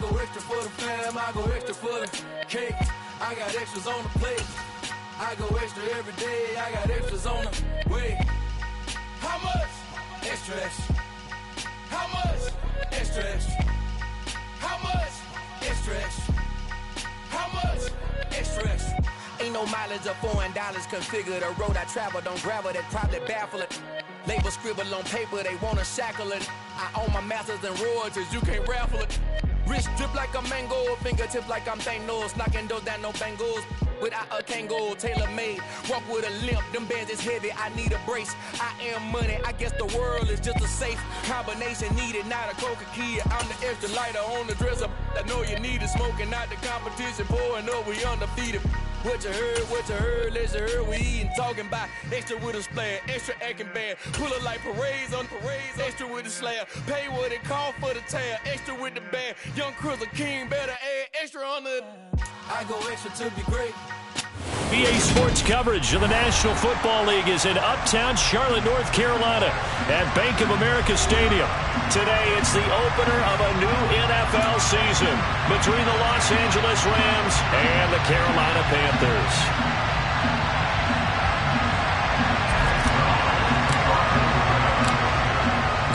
go extra for the fam, I go extra for the cake. I got extras on the plate. I go extra every day, I got extras on the way. How much? Extra, extra. How much? Extra, extra. How much? Extra, extra. How much? Extra, extra. Ain't no mileage of $4 configure the road I travel. Don't gravel that probably baffle it. Label scribble on paper, they wanna shackle it. I own my masters and royalties, you can't raffle it. Wrist drip like a mango, fingertips like I'm Thanos, knocking those down no bangles. Without a Kango, tailor-made, walk with a limp, them bands is heavy, I need a brace. I am money, I guess the world is just a safe combination needed, not a Coca-Cola. I'm the extra lighter on the dresser, I know you need it, smoking out the competition, pouring up, we undefeated. What you heard, let's hear we eatin', talking about extra with a splash, extra acting bad, pull it like parades on parades, extra with the slab, pay what it cost for the tab, extra with the band, young Chris a king, better add extra on the. I go extra to be great. BA Sports coverage of the National Football League is in Uptown Charlotte, North Carolina at Bank of America Stadium. Today, it's the opener of a new NFL season between the Los Angeles Rams and the Carolina Panthers.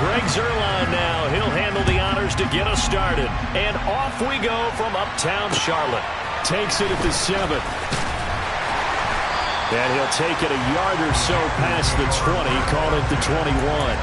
Greg Zuerlein now. He'll handle the honors to get us started. And off we go from Uptown Charlotte. Takes it at the 7. And he'll take it a yard or so past the 20, call it the 21.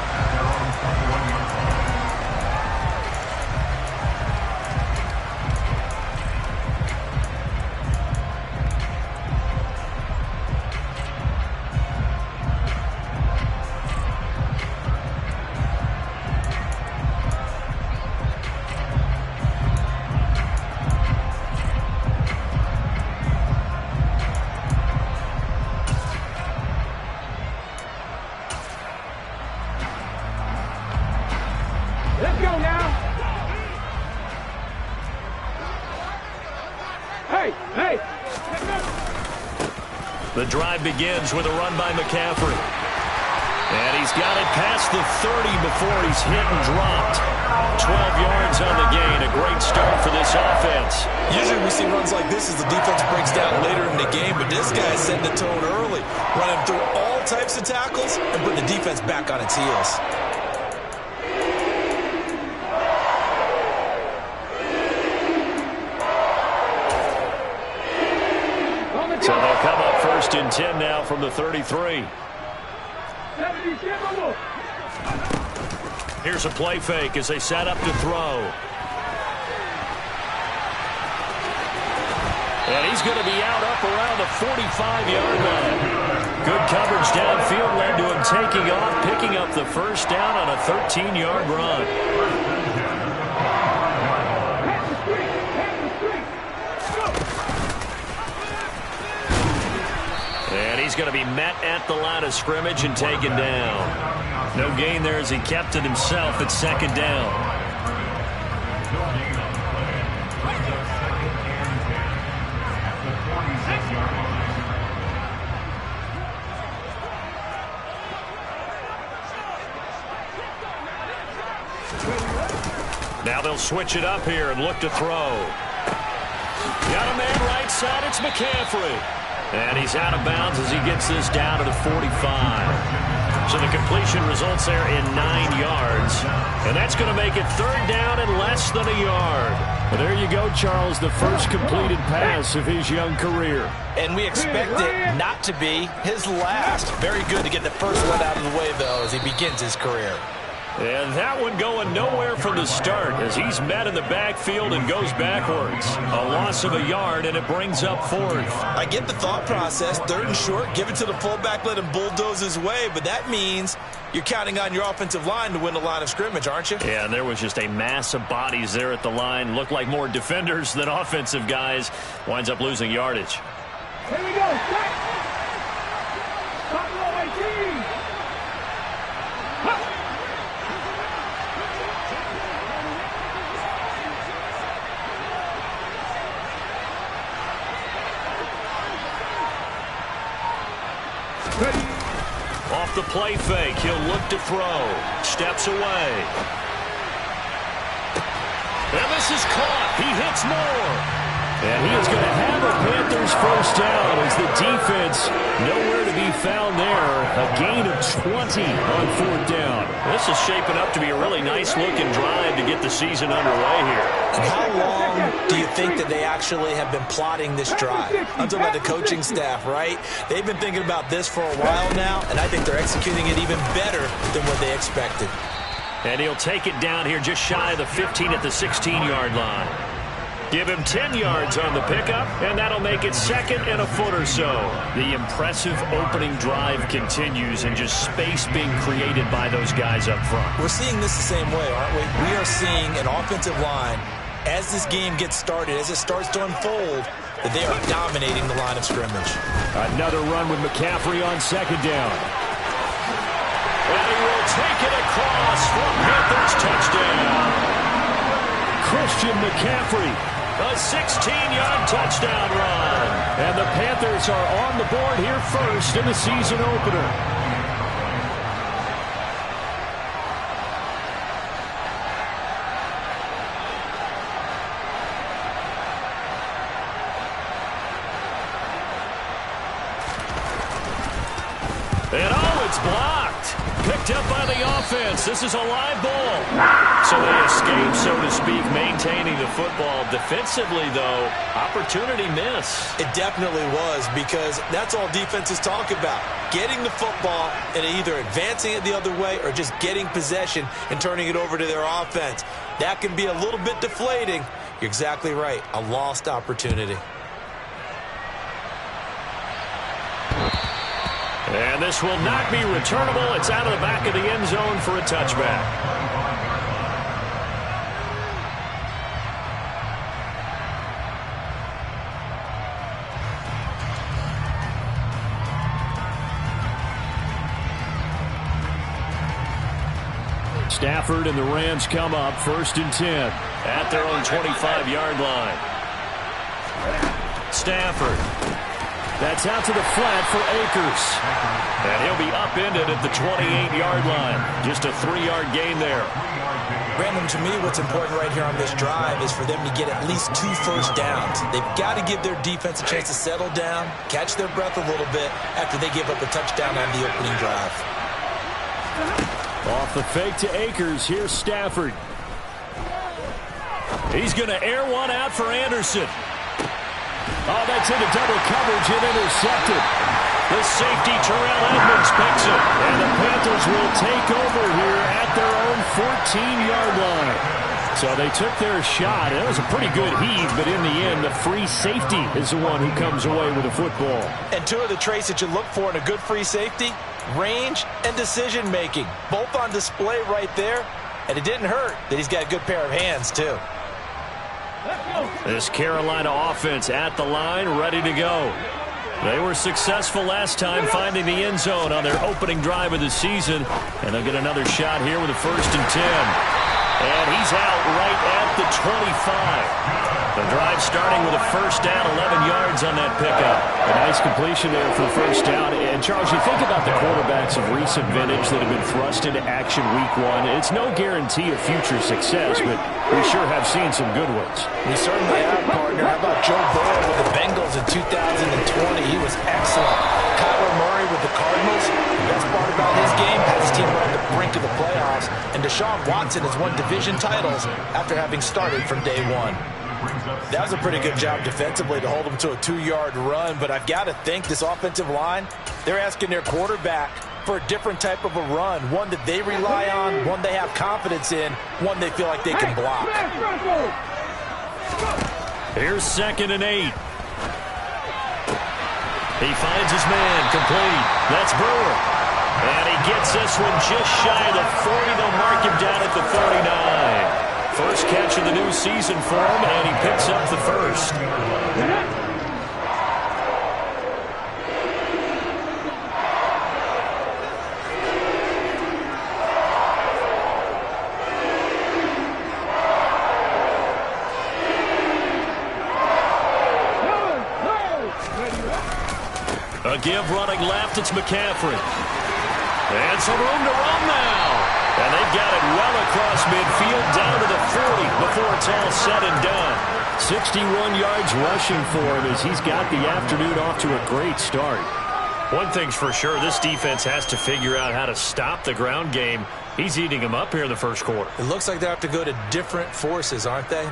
The drive begins with a run by McCaffrey. And he's got it past the 30 before he's hit and dropped. 12 yards on the gain. A great start for this offense. Usually we see runs like this as the defense breaks down later in the game, but this guy's setting the tone early, running through all types of tackles and putting the defense back on its heels. So they'll come up 1st and 10 now from the 33. Here's a play fake as they set up to throw. And he's going to be out up around the 45-yard line. Good coverage downfield led to him taking off, picking up the first down on a 13-yard run. And he's going to be met at the line of scrimmage and taken down. No gain there as he kept it himself at 2nd down. Now they'll switch it up here and look to throw. Got a man right side. It's McCaffrey. And he's out of bounds as he gets this down to the 45. So the completion results there in 9 yards. And that's going to make it 3rd down and less than a yard. Well, there you go, Charles, the first completed pass of his young career. And we expect it not to be his last. Very good to get the first one out of the way, though, as he begins his career. And that one going nowhere from the start as he's met in the backfield and goes backwards. A loss of a yard, and it brings up 4th. I get the thought process. 3rd and short, give it to the fullback, let him bulldoze his way. But that means you're counting on your offensive line to win the line of scrimmage, aren't you? Yeah, and there was just a mass of bodies there at the line. Looked like more defenders than offensive guys. Winds up losing yardage. Here we go. Stop low 18. Off the play fake, he'll look to throw. Steps away. And this is caught. He hits more. And he is going to have a Panthers first down as the defense nowhere to be found there. A gain of 20 on fourth down. This is shaping up to be a really nice-looking drive to get the season underway here. And how long do you think that they actually have been plotting this drive? I'm talking about the coaching staff, right? They've been thinking about this for a while now, and I think they're executing it even better than what they expected. And he'll take it down here just shy of the 15 at the 16-yard line. Give him 10 yards on the pickup, and that'll make it second and a foot or so. The impressive opening drive continues, and just space being created by those guys up front. We're seeing this the same way, aren't we? We are seeing an offensive line, as this game gets started, as it starts to unfold, that they are dominating the line of scrimmage. Another run with McCaffrey on second down. And he will take it across for a Panthers touchdown. Christian McCaffrey. A 16-yard touchdown run. And the Panthers are on the board here first in the season opener. And oh, it's blocked. Picked up by the offense. This is a live ball. So they escape, so to speak, maintaining the football. Defensively, though, opportunity miss. It definitely was, because that's all defenses talk about. Getting the football and either advancing it the other way or just getting possession and turning it over to their offense. That can be a little bit deflating. You're exactly right. A lost opportunity. And this will not be returnable. It's out of the back of the end zone for a touchback. Stafford and the Rams come up 1st and 10 at their own 25-yard line. Stafford. That's out to the flat for Akers. And he'll be upended at the 28-yard line. Just a 3-yard gain there. Brandon, to me, what's important right here on this drive is for them to get at least 2 first downs. They've got to give their defense a chance to settle down, catch their breath a little bit after they give up a touchdown on the opening drive. Off the fake to Akers. Here's Stafford. He's going to air one out for Anderson. Oh, that's into double coverage and intercepted. The safety, Terrell Edmonds, picks it. And the Panthers will take over here at their own 14-yard line. So they took their shot. It was a pretty good heave, but in the end, the free safety is the one who comes away with the football. And two of the traits that you look for in a good free safety, range and decision-making. Both on display right there. And it didn't hurt that he's got a good pair of hands, too. This Carolina offense at the line, ready to go. They were successful last time finding the end zone on their opening drive of the season. And they'll get another shot here with a 1st and 10. And he's out right at the 25. The drive starting with a first down, 11 yards on that pickup. A nice completion there for the first down. And, Charles, you think about the quarterbacks of recent vintage that have been thrust into action week 1. It's no guarantee of future success, but we sure have seen some good ones. We certainly have, partner. How about Joe Burrow with the Bengals in 2020? He was excellent. Kyler Murray with the Cardinals. The best part about his game had his team on the brink of the playoffs. And Deshaun Watson has won division titles after having started from day 1. That was a pretty good job defensively to hold them to a 2-yard run, but I've got to think this offensive line, they're asking their quarterback for a different type of a run, one that they rely on, one they have confidence in, one they feel like they can block. Here's 2nd and 8. He finds his man, complete. That's Brewer. And he gets this one just shy of the 40. They'll mark him down at the 39. First catch of the new season for him, and he picks up the first. A give running left, it's McCaffrey. And some room to run now. And they've got it well across midfield, down to the 40 before it's all said and done. 61 yards rushing for him as he's got the afternoon off to a great start. One thing's for sure, this defense has to figure out how to stop the ground game. He's eating them up here in the first quarter. It looks like they have to go to different forces, aren't they?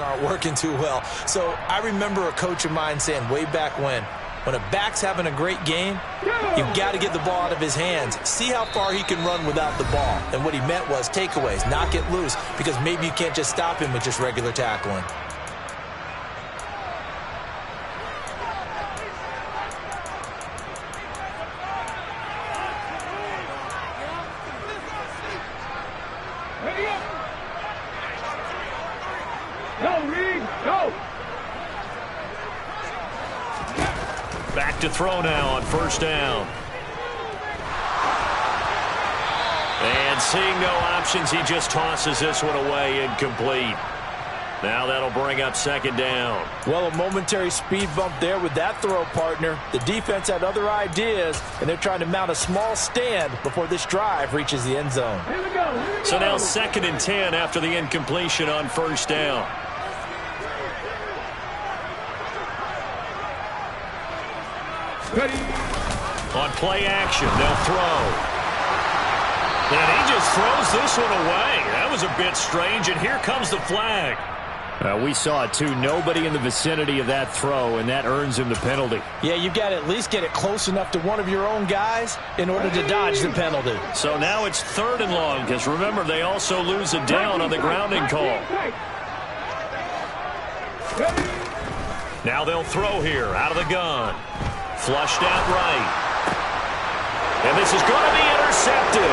Aren't working too well. So I remember a coach of mine saying way back when a back's having a great game, you've got to get the ball out of his hands. See how far he can run without the ball. And what he meant was takeaways, knock it loose, because maybe you can't just stop him with just regular tackling. Back to throw now on first down. And seeing no options, he just tosses this one away, incomplete. Now that'll bring up second down. Well, a momentary speed bump there with that throw, partner. The defense had other ideas, and they're trying to mount a small stand before this drive reaches the end zone. Here we go. So now 2nd and 10 after the incompletion on first down. Ready. On play action, they'll throw. And he just throws this one away. That was a bit strange, and here comes the flag. We saw it, too. Nobody in the vicinity of that throw, and that earns him the penalty. Yeah, you've got to at least get it close enough to one of your own guys in order to dodge the penalty. So now it's 3rd and long, because remember, they also lose a down on the grounding call. Now they'll throw here out of the gun. Flushed out right. And this is going to be intercepted.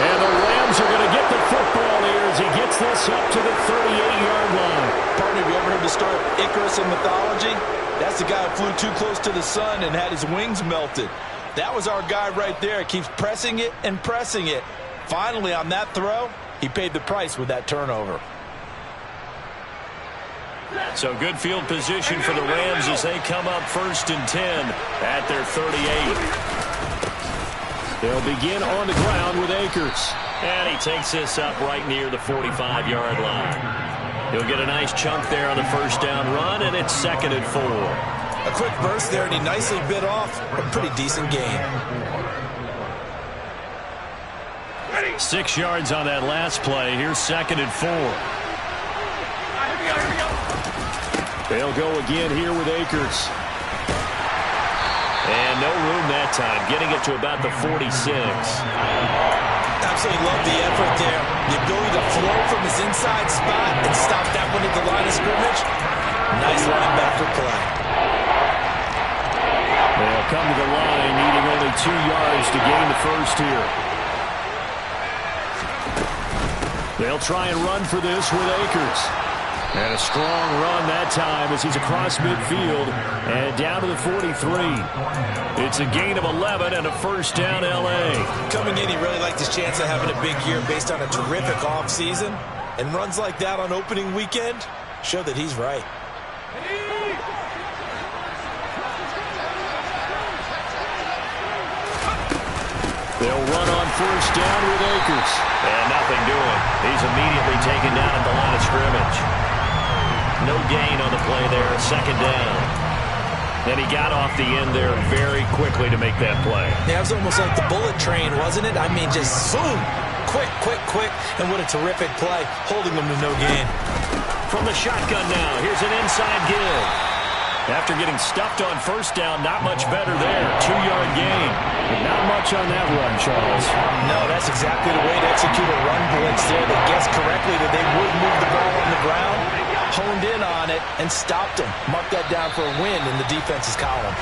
And the Rams are going to get the football here as he gets this up to the 38-yard line. Partner, have you ever heard the story of Icarus in mythology? That's the guy who flew too close to the sun and had his wings melted. That was our guy right there. Keeps pressing it and pressing it. Finally, on that throw, he paid the price with that turnover. So good field position for the Rams as they come up 1st and 10 at their 38. They'll begin on the ground with Akers. And he takes this up right near the 45-yard line. He'll get a nice chunk there on the first down run, and it's 2nd and 4. A quick burst there, and he nicely bit off a pretty decent gain. 6 yards on that last play. Here's 2nd and 4. They'll go again here with Akers. And no room that time, getting it to about the 46. Absolutely love the effort there. The ability to flow from his inside spot and stop that one at the line of scrimmage. Nice linebacker play. They'll come to the line, needing only 2 yards to gain the first here. They'll try and run for this with Akers. And a strong run that time as he's across midfield and down to the 43. It's a gain of 11 and a first down L.A. Coming in, he really liked his chance of having a big year based on a terrific offseason. And runs like that on opening weekend show that he's right. They'll run on first down with Akers. And nothing doing. He's immediately taken down at the line of scrimmage. No gain on the play there, 2nd down. And he got off the end there very quickly to make that play. Yeah, it was almost like the bullet train, wasn't it? I mean, just zoom. Quick, quick, quick. And what a terrific play, holding them to no gain. From the shotgun now, here's an inside give. After getting stuffed on first down, not much better there. 2-yard gain. But not much on that run, Charles. No, that's exactly the way to execute a run blitz there. They guessed correctly that they would move the ball on the ground, honed in on it, and stopped them. Mark that down for a win in the defense's column.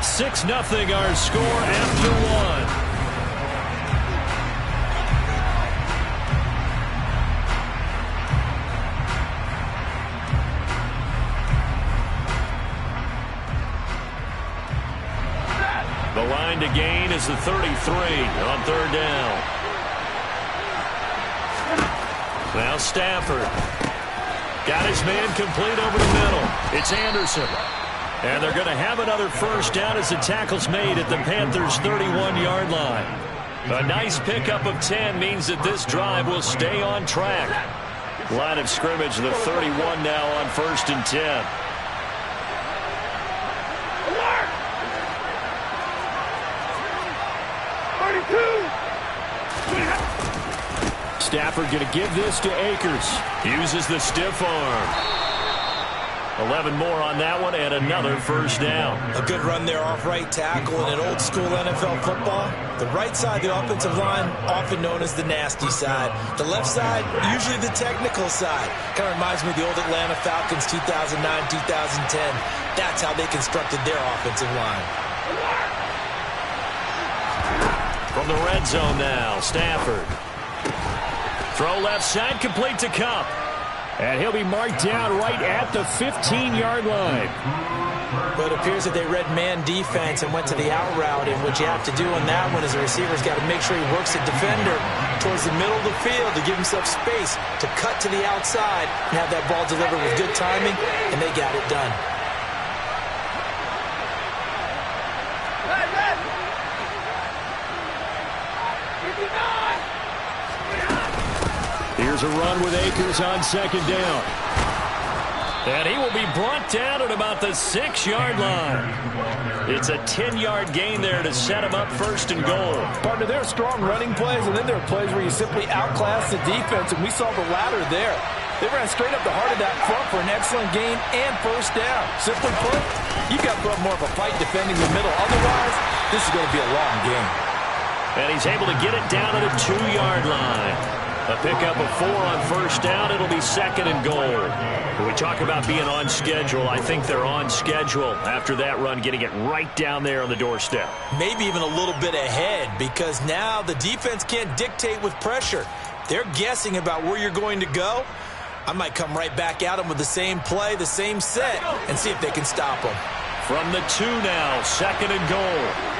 6-0 our score after 1. The line to gain is the 33 on 3rd down. Now Stafford. Got his man complete over the middle. It's Anderson. And they're going to have another first down as the tackle's made at the Panthers' 31-yard line. A nice pickup of 10 means that this drive will stay on track. Line of scrimmage, the 31 now on 1st and 10. Stafford going to give this to Akers. Uses the stiff arm. 11 more on that one and another first down. A good run there off right tackle in an old school NFL football. The right side of the offensive line, often known as the nasty side. The left side, usually the technical side. Kind of reminds me of the old Atlanta Falcons 2009, 2010. That's how they constructed their offensive line. From the red zone now, Stafford. Throw left side, complete to Kupp. And he'll be marked down right at the 15-yard line. But it appears that they read man defense and went to the out route. And what you have to do on that one is the receiver's got to make sure he works the defender towards the middle of the field to give himself space to cut to the outside and have that ball delivered with good timing, and they got it done. Here's a run with Akers on 2nd down. And he will be brought down at about the 6-yard line. It's a 10-yard gain there to set him up 1st and goal. Partner, there are strong running plays, and then there are plays where you simply outclass the defense, and we saw the latter there. They ran straight up the heart of that front for an excellent gain and first down. Simply put, you've got to put up more of a fight defending the middle. Otherwise, this is going to be a long game. And he's able to get it down to the 2-yard line. A pickup of 4 on first down. It'll be 2nd and goal. When we talk about being on schedule, I think they're on schedule after that run, getting it right down there on the doorstep. Maybe even a little bit ahead, because now the defense can't dictate with pressure. They're guessing about where you're going to go. I might come right back at them with the same play, the same set, and see if they can stop them. From the 2 now, 2nd and goal.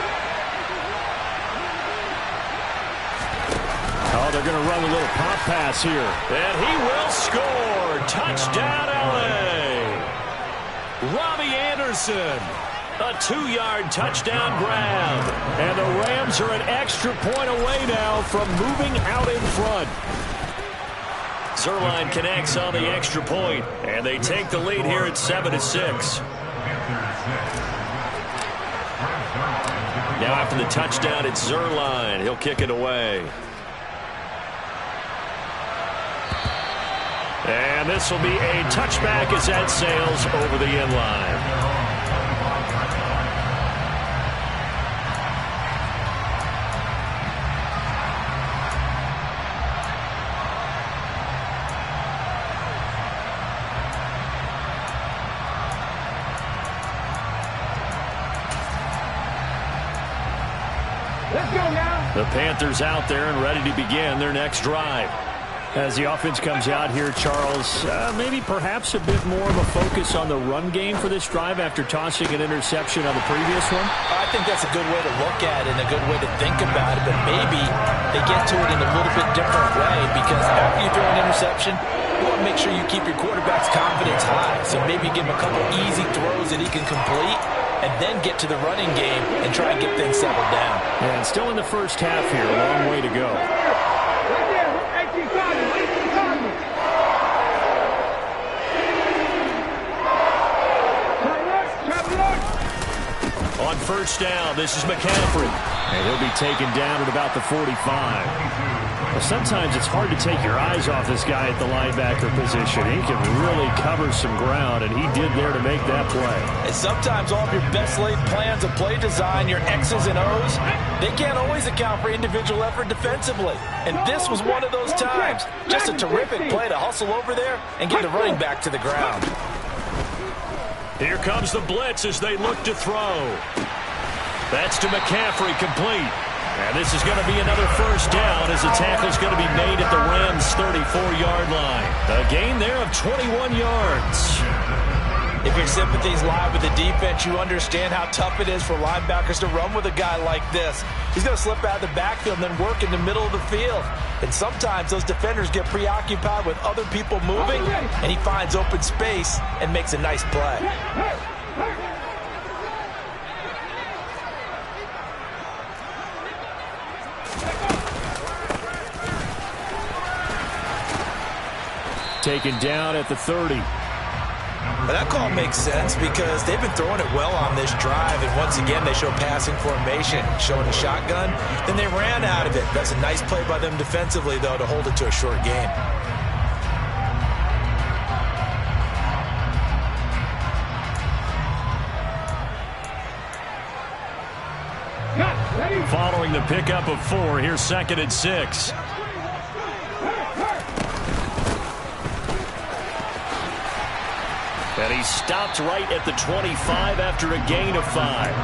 Oh, they're going to run a little pop pass here. And he will score. Touchdown, L.A. Robbie Anderson. A 2-yard touchdown grab. And the Rams are an extra point away now from moving out in front. Zuerlein connects on the extra point, and they take the lead here at 7-6. Now after the touchdown, it's Zuerlein. He'll kick it away. And this will be a touchback as that sails over the end line. Let's go now. The Panthers out there and ready to begin their next drive. As the offense comes out here, Charles, maybe perhaps a bit more of a focus on the run game for this drive after tossing an interception on the previous one? I think that's a good way to look at it and a good way to think about it, but maybe they get to it in a little bit different way because after you throw an interception, you want to make sure you keep your quarterback's confidence high. So maybe give him a couple easy throws that he can complete and then get to the running game and try and get things settled down. And still in the first half here, a long way to go. On first down, this is McCaffrey. And he'll be taken down at about the 45. Well, sometimes it's hard to take your eyes off this guy at the linebacker position. He can really cover some ground, and he did there to make that play. And sometimes all of your best laid plans of play design, your X's and O's, they can't always account for individual effort defensively. And this was one of those times. Just a terrific play to hustle over there and get the running back to the ground. Here comes the blitz as they look to throw. That's to McCaffrey, complete. And this is going to be another first down as the tackle's going to be made at the Rams' 34-yard line. A gain there of 21 yards. If your sympathies lie with the defense, you understand how tough it is for linebackers to run with a guy like this. He's going to slip out of the backfield and then work in the middle of the field. And sometimes those defenders get preoccupied with other people moving, and he finds open space and makes a nice play. Taken down at the 30. But that call makes sense because they've been throwing it well on this drive, and once again they show passing formation, showing a shotgun. Then they ran out of it. That's a nice play by them defensively, though, to hold it to a short gain. Following the pickup of 4, here's 2nd and 6. And he stopped right at the 25 after a gain of 5.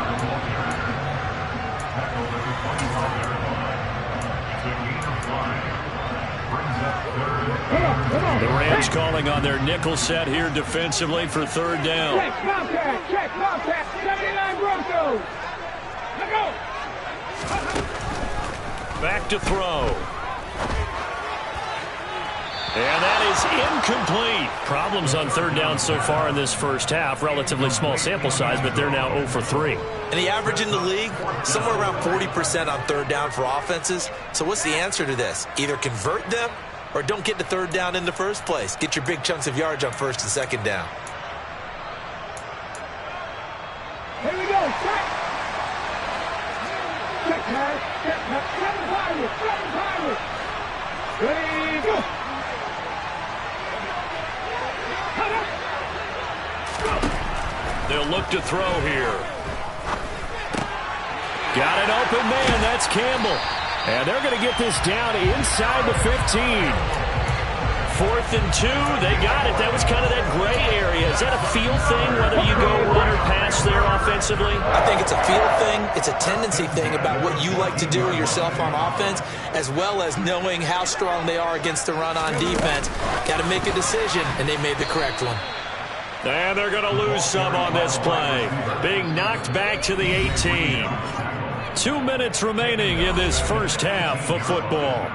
The Rams calling on their nickel set here defensively for 3rd down. Check, Bobcat, 79 Broncos. Let's go. Back to throw. And that is incomplete. Problems on 3rd down so far in this first half. Relatively small sample size, but they're now 0 for 3. And the average in the league, somewhere around 40% on 3rd down for offenses. So what's the answer to this? Either convert them or don't get to 3rd down in the first place. Get your big chunks of yards on 1st and 2nd down. Here we go. Check. Check, man. Check, man. 7 Ready, go. They'll look to throw here. Got an open man. That's Campbell. And they're going to get this down inside the 15. 4th and 2. They got it. That was kind of that gray area. Is that a feel thing, whether you go run or pass there offensively? I think it's a feel thing. It's a tendency thing about what you like to do yourself on offense, as well as knowing how strong they are against the run on defense. Got to make a decision, and they made the correct one. And they're going to lose some on this play. Being knocked back to the 18. 2 minutes remaining in this first half of football.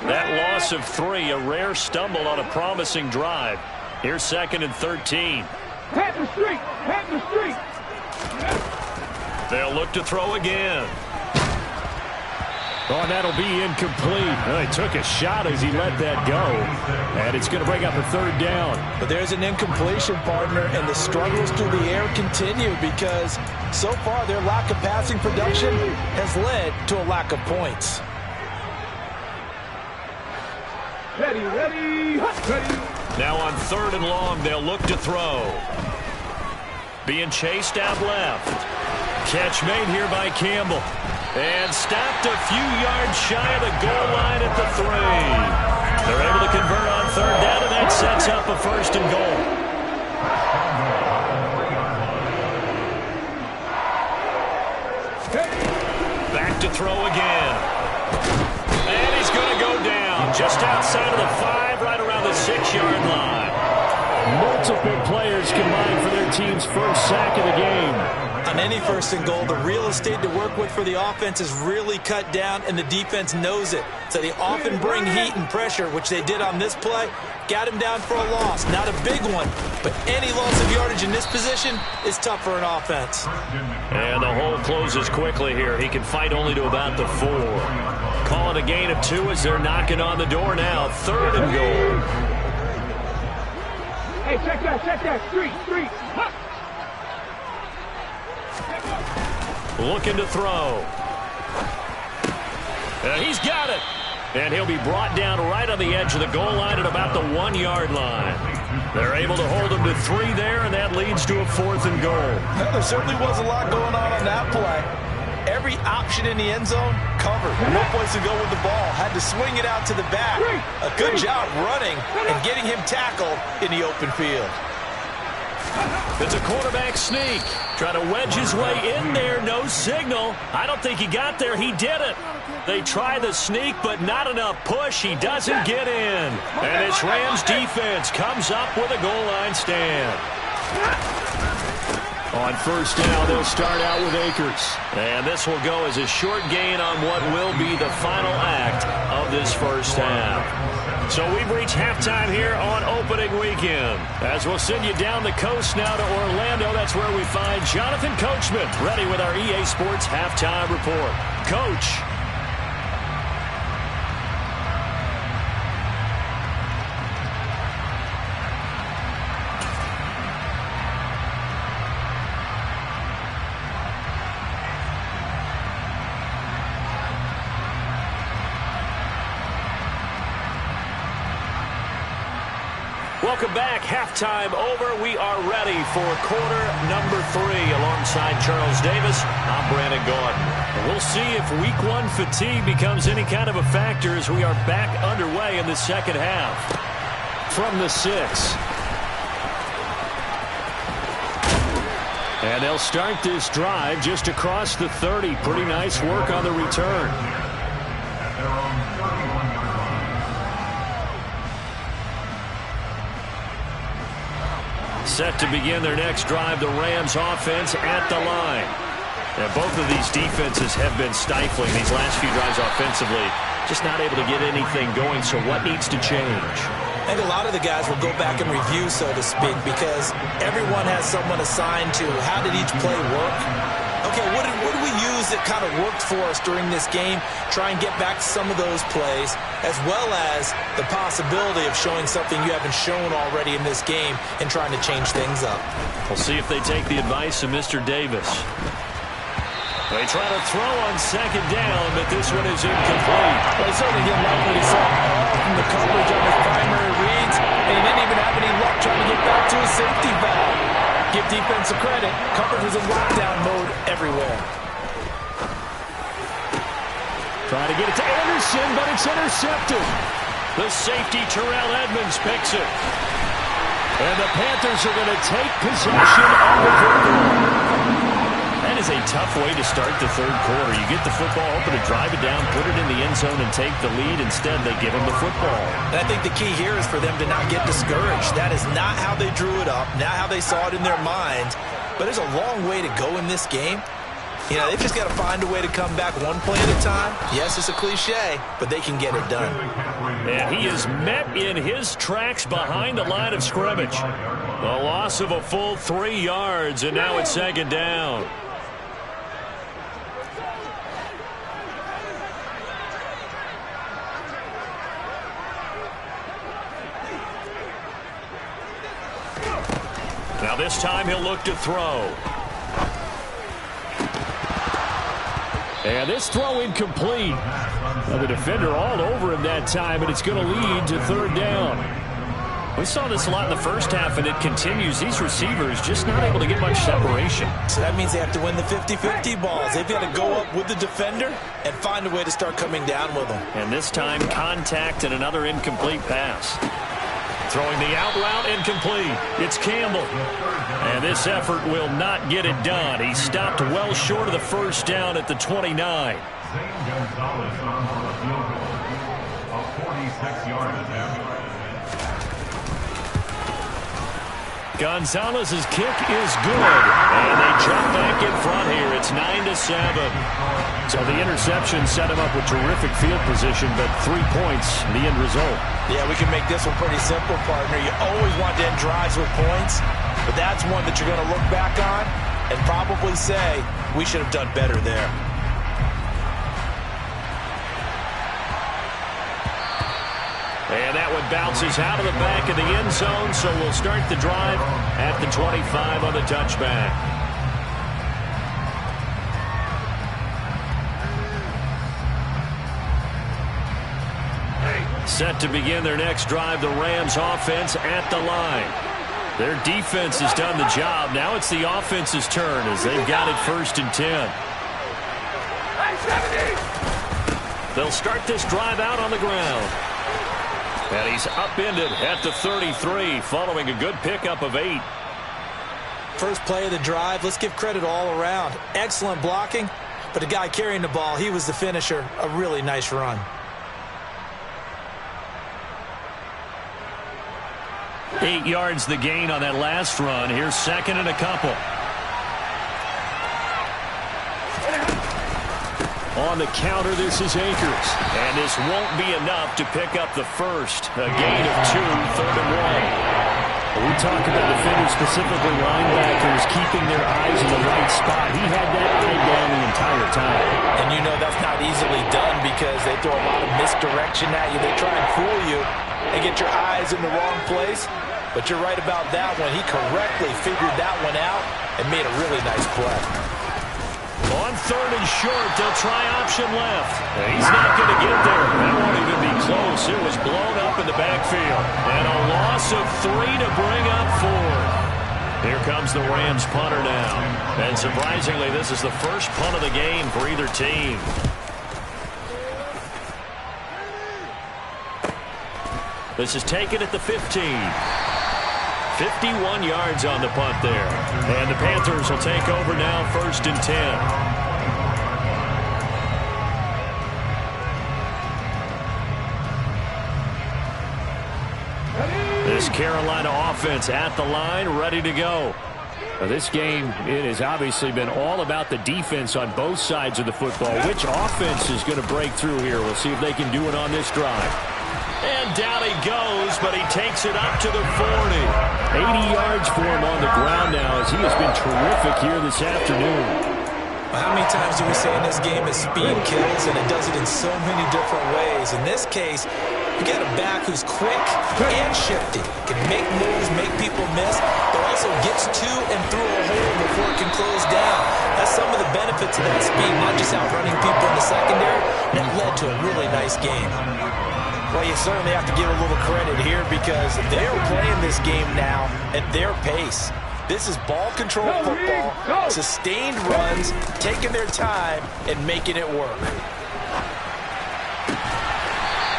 That loss loss of 3, a rare stumble on a promising drive. Here's 2nd and 13. Pat the street. Pat the street. They'll look to throw again. Oh, and that'll be incomplete. Well, he took a shot as he let that go. And it's going to bring up a 3rd down. But there's an incompletion, partner, and the struggles through the air continue because so far their lack of passing production has led to a lack of points. Ready, ready, ready. Now on 3rd and long, they'll look to throw. Being chased out left. Catch made here by Campbell. And stopped a few yards shy of the goal line at the 3. They're able to convert on 3rd down, and that sets up a 1st and goal. Back to throw again. And he's going to go down just outside of the 5, right around the 6-yard line. Multiple players combined for their team's first sack of the game. On any 1st and goal, the real estate to work with for the offense is really cut down, and the defense knows it. So they often bring heat and pressure, which they did on this play. Got him down for a loss. Not a big one, but any loss of yardage in this position is tough for an offense. And the hole closes quickly here. He can fight only to about the 4. Call it a gain of 2 as they're knocking on the door now. 3rd and goal. Hey, check that. Street. Huh. Looking to throw. He's got it. And he'll be brought down right on the edge of the goal line at about the 1-yard line. They're able to hold him to 3 there, and that leads to a 4th and goal. Well, there certainly was a lot going on that play. Every option in the end zone covered. No place to go with the ball. Had to swing it out to the back. A good job running and getting him tackled in the open field. It's a quarterback sneak. Trying to wedge his way in there. No signal. I don't think he got there. He did it. They try the sneak, but not enough push. He doesn't get in. And this Rams defense comes up with a goal line stand. On 1st down, they'll start out with Akers. And this will go as a short gain on what will be the final act of this 1st half. So we've reached halftime here on opening weekend. As we'll send you down the coast now to Orlando, that's where we find Jonathan Coachman ready with our EA Sports Halftime Report. Coach. Welcome back. Halftime over. We are ready for quarter number 3. Alongside Charles Davis, I'm Brandon Gaudin. We'll see if week 1 fatigue becomes any kind of a factor as we are back underway in the 2nd half. From the 6. And they'll start this drive just across the 30. Pretty nice work on the return. Set to begin their next drive, the Rams offense at the line. And both of these defenses have been stifling these last few drives offensively. Just not able to get anything going, so what needs to change? I think a lot of the guys will go back and review, so to speak, because everyone has someone assigned to how did each play work. Okay, what did we use that kind of worked for us during this game? Try and get back to some of those plays, as well as the possibility of showing something you haven't shown already in this game and trying to change things up. We'll see if they take the advice of Mr. Davis. They try to throw on 2nd down, but this one is incomplete. Well, he certainly didn't like what he saw from the coverage on his primary reads, and he didn't even have any luck trying to get back to his safety valve. Give defensive credit. Coverage was in lockdown mode everywhere. Trying to get it to Anderson, but it's intercepted. The safety, Terrell Edmonds, picks it. And the Panthers are going to take possession of the football. That is a tough way to start the 3rd quarter. You get the football, hoping to drive it down, put it in the end zone, and take the lead. Instead, they give them the football. And I think the key here is for them to not get discouraged. That is not how they drew it up, not how they saw it in their minds. But there's a long way to go in this game. You know, they've just got to find a way to come back one play at a time. Yes, it's a cliche, but they can get it done. And he is met in his tracks behind the line of scrimmage. The loss of a full 3 yards, and now it's second down. Now this time he'll look to throw. And this throw incomplete. Well, the defender all over him that time, and it's going to lead to third down. We saw this a lot in the first half, and it continues. These receivers just not able to get much separation. So that means they have to win the 50-50 balls. They've got to go up with the defender and find a way to start coming down with them. And this time, contact and another incomplete pass. Throwing the out route, incomplete. It's Campbell. And this effort will not get it done. He stopped well short of the first down at the 29. Zane Gonzalez on the field goal of 46 yards. Gonzalez's kick is good. And they jump back in front here. It's 9-7. So the interception set him up with terrific field position, but 3 points, the end result. Yeah, we can make this one pretty simple, partner. You always want to end drives with points, but that's one that you're going to look back on and probably say, we should have done better there. And that one bounces out of the back of the end zone, so we'll start the drive at the 25 on the touchback. Set to begin their next drive, the Rams offense at the line. Their defense has done the job. Now it's the offense's turn as they've got it 1st and 10. They'll start this drive out on the ground. And he's upended at the 33 following a good pickup of 8. First play of the drive, let's give credit all around. Excellent blocking, but the guy carrying the ball, he was the finisher. A really nice run. Eight yards the gain on that last run. Here's second and a couple. On the counter, this is Akers. And this won't be enough to pick up the first. A gain of 2, 3rd and 1. We talk about defenders, specifically linebackers, keeping their eyes in the right spot. He had that eye down the entire time. And you know that's not easily done because they throw a lot of misdirection at you. They try and fool you and get your eyes in the wrong place. But you're right about that one. He correctly figured that one out and made a really nice play. On 3rd and short, they'll try option left. He's not going to get there. That won't even be close. It was blown up in the backfield. And a loss of 3 to bring up 4. Here comes the Rams punter now. And surprisingly, this is the first punt of the game for either team. This is taken at the 15. 51 yards on the punt there. And the Panthers will take over now, 1st and 10. This Carolina offense at the line, ready to go. Now, this game, it has obviously been all about the defense on both sides of the football. Which offense is going to break through here? We'll see if they can do it on this drive. And down he goes, but he takes it up to the 40. 80 yards for him on the ground now as he has been terrific here this afternoon. Well, how many times do we say in this game that speed kills, and it does it in so many different ways? In this case, you got a back who's quick and shifty. Can make moves, make people miss, but also gets to and through a hole before it can close down. That's some of the benefits of that speed, not just outrunning people in the secondary. That led to a really nice game. Well, you certainly have to give a little credit here because they're playing this game now at their pace. This is ball control football, sustained runs, taking their time, and making it work.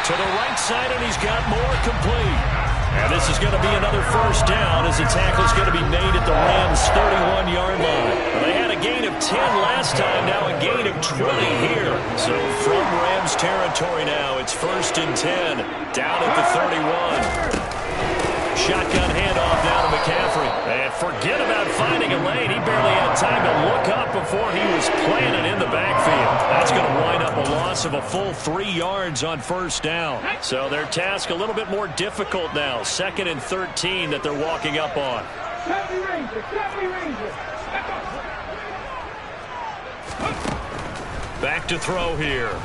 To the right side, and he's got more complete. And this is going to be another first down as the tackle is going to be made at the Rams' 31-yard line. Well, they had a gain of 10 last time, now a gain of 20 here. So from Rams territory now, it's 1st and 10, down at the 31. Shotgun handoff now to McCaffrey. And forget about finding a lane. He barely had time to look up before he was planted in the backfield. That's going to wind up a loss of a full 3 yards on first down. So their task a little bit more difficult now. 2nd and 13 that they're walking up on. Back to throw here.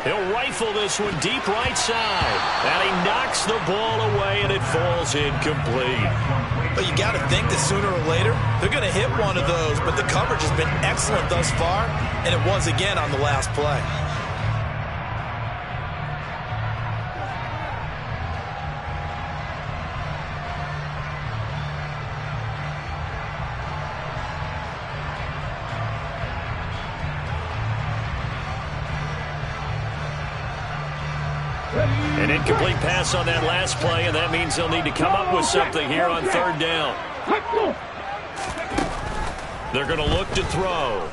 He'll rifle this one deep right side. And he knocks the ball away, and it falls incomplete. But you got to think that sooner or later, they're going to hit one of those. But the coverage has been excellent thus far, and it was again on the last play. An incomplete pass on that last play, and that means they'll need to come up with something here on 3rd down. They're going to look to throw.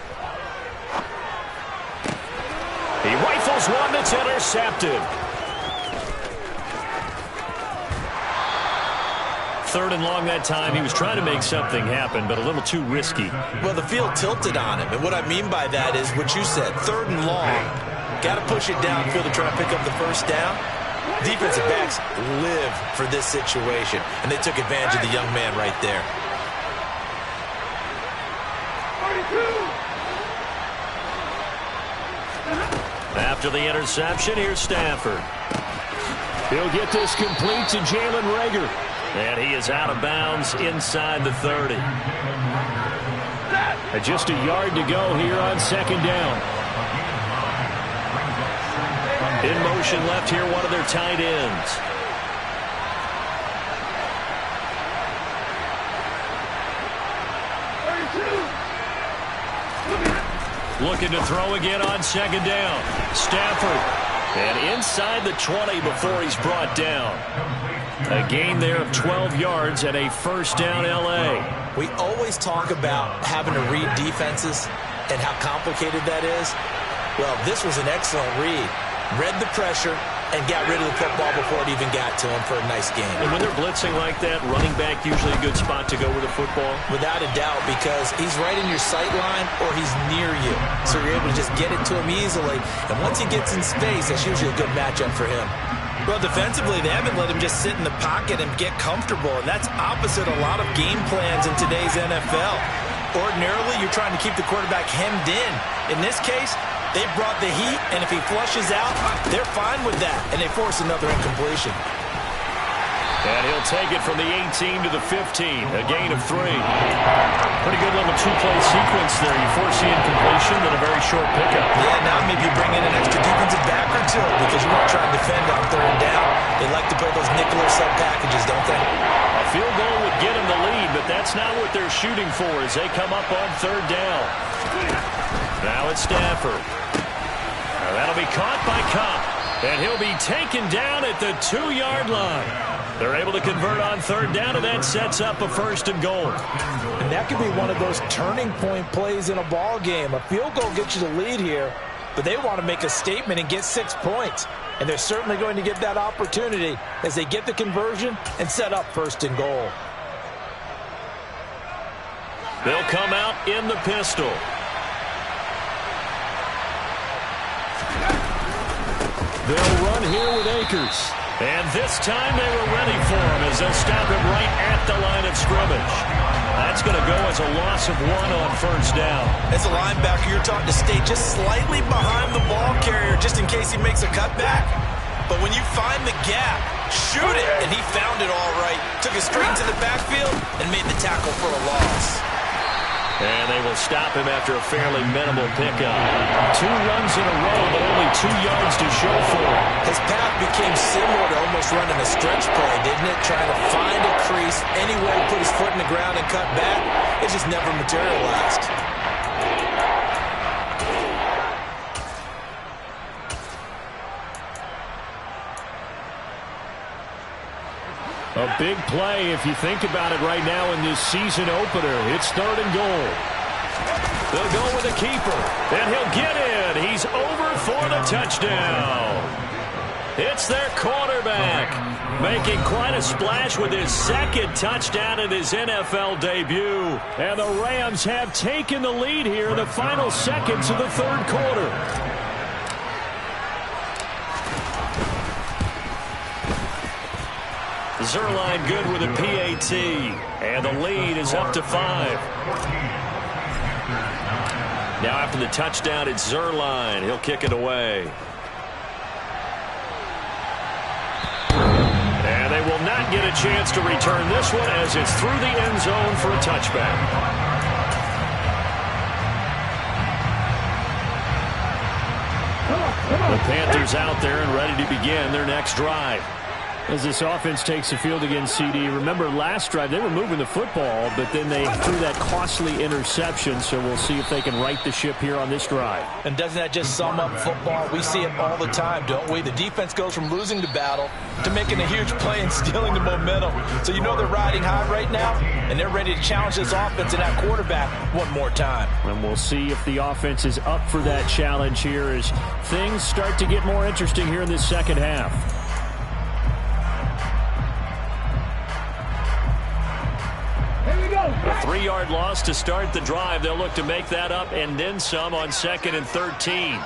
He rifles one that's intercepted. 3rd and long that time. He was trying to make something happen, but a little too risky. Well, the field tilted on him, and what I mean by that is what you said, 3rd and long. Got to push it downfield to try to pick up the first down. Defensive backs live for this situation, and they took advantage of the young man right there. After the interception, here's Stafford. He'll get this complete to Jalen Reagor. And he is out of bounds inside the 30. Just a yard to go here on 2nd down. In motion left here, one of their tight ends. Looking to throw again on 2nd down. Stafford. And inside the 20 before he's brought down. A gain there of 12 yards and a first down L.A. We always talk about having to read defenses and how complicated that is. Well, this was an excellent read. Read the pressure and got rid of the football before it even got to him for a nice game. And when they're blitzing like that, running back usually a good spot to go with the football? Without a doubt, because he's right in your sight line or he's near you. So you're able to just get it to him easily. And once he gets in space, that's usually a good matchup for him. Well, defensively, they haven't let him just sit in the pocket and get comfortable. And that's opposite a lot of game plans in today's NFL. Ordinarily, you're trying to keep the quarterback hemmed in. In this case, they brought the heat, and if he flushes out, they're fine with that, and they force another incompletion. And he'll take it from the 18 to the 15, a gain of 3. Pretty good little 2-play sequence there. You force the incompletion, then a very short pickup. Yeah, now maybe you bring in an extra defensive back or two because you want to try and defend on 3rd down. They like to play those nickel or sub packages, don't they? A field goal would get them the lead, but that's not what they're shooting for as they come up on 3rd down. Now it's Stafford. That'll be caught by Cobb, and he'll be taken down at the 2-yard line. They're able to convert on 3rd down, and that sets up a 1st and goal. And that could be one of those turning point plays in a ball game. A field goal gets you the lead here, but they want to make a statement and get 6 points. And they're certainly going to get that opportunity as they get the conversion and set up 1st and goal. They'll come out in the pistol. They'll run here with Akers. And this time they were ready for him as they'll stop him right at the line of scrimmage. That's going to go as a loss of 1 on 1st down. As a linebacker, you're taught to stay just slightly behind the ball carrier just in case he makes a cutback. But when you find the gap, shoot it. And he found it all right. Took it straight to the backfield and made the tackle for a loss. And they will stop him after a fairly minimal pickup. 2 runs in a row, but only 2 yards to show for it. His path became similar to almost running a stretch play, didn't it? Trying to find a crease, anywhere to put his foot in the ground and cut back. It just never materialized. A big play if you think about it right now in this season opener. It's 3rd and goal. They'll go with a keeper, and he'll get in. He's over for the touchdown. It's their quarterback, making quite a splash with his second touchdown in his NFL debut. And the Rams have taken the lead here in the final seconds of the third quarter. Zuerlein good with a PAT, and the lead is up to 5. Now after the touchdown, it's Zuerlein. He'll kick it away. And they will not get a chance to return this one as it's through the end zone for a touchback. The Panthers out there and ready to begin their next drive. As this offense takes the field against CD, remember last drive they were moving the football, but then they threw that costly interception, so we'll see if they can right the ship here on this drive. And doesn't that just sum up football? We see it all the time, don't we? The defense goes from losing the battle to making a huge play and stealing the momentum. So you know they're riding high right now, and they're ready to challenge this offense and that quarterback one more time. And we'll see if the offense is up for that challenge here as things start to get more interesting here in this second half. A 3-yard loss to start the drive. They'll look to make that up and then some on 2nd and 13.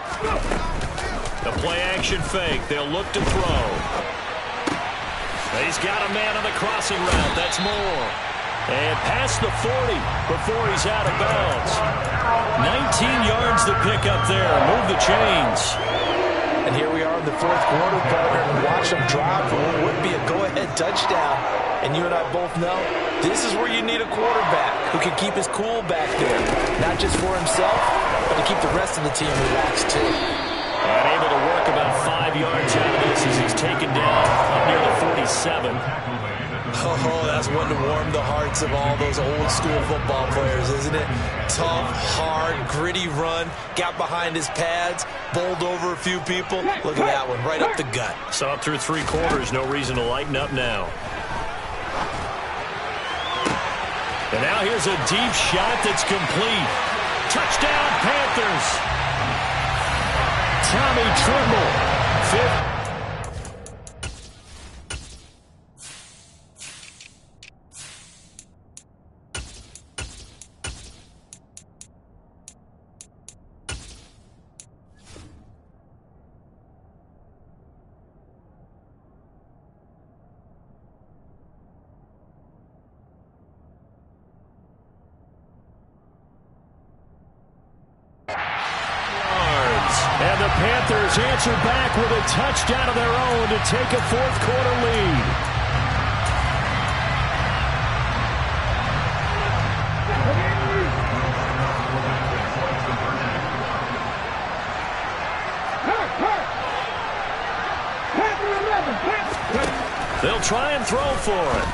The play-action fake. They'll look to throw. He's got a man on the crossing route. That's Moore. And past the 40 before he's out of bounds. 19 yards to pick up there. Move the chains. And here we are in the fourth quarter, partner, and watch them drive for what would be a go-ahead touchdown. And you and I both know this is where you need a quarterback who can keep his cool back there. Not just for himself, but to keep the rest of the team relaxed too. And able to work about 5 yards out of this as he's taken down up near the 47. Oh, that's one to warm the hearts of all those old-school football players, isn't it? Tough, hard, gritty run, got behind his pads, bowled over a few people. Look at that one, right up the gut. So up through 3 quarters, no reason to lighten up now. And now here's a deep shot that's complete. Touchdown, Panthers. Tommy Tremble, 5th. And the Panthers answer back with a touchdown of their own to take a fourth quarter lead. They'll try and throw for it.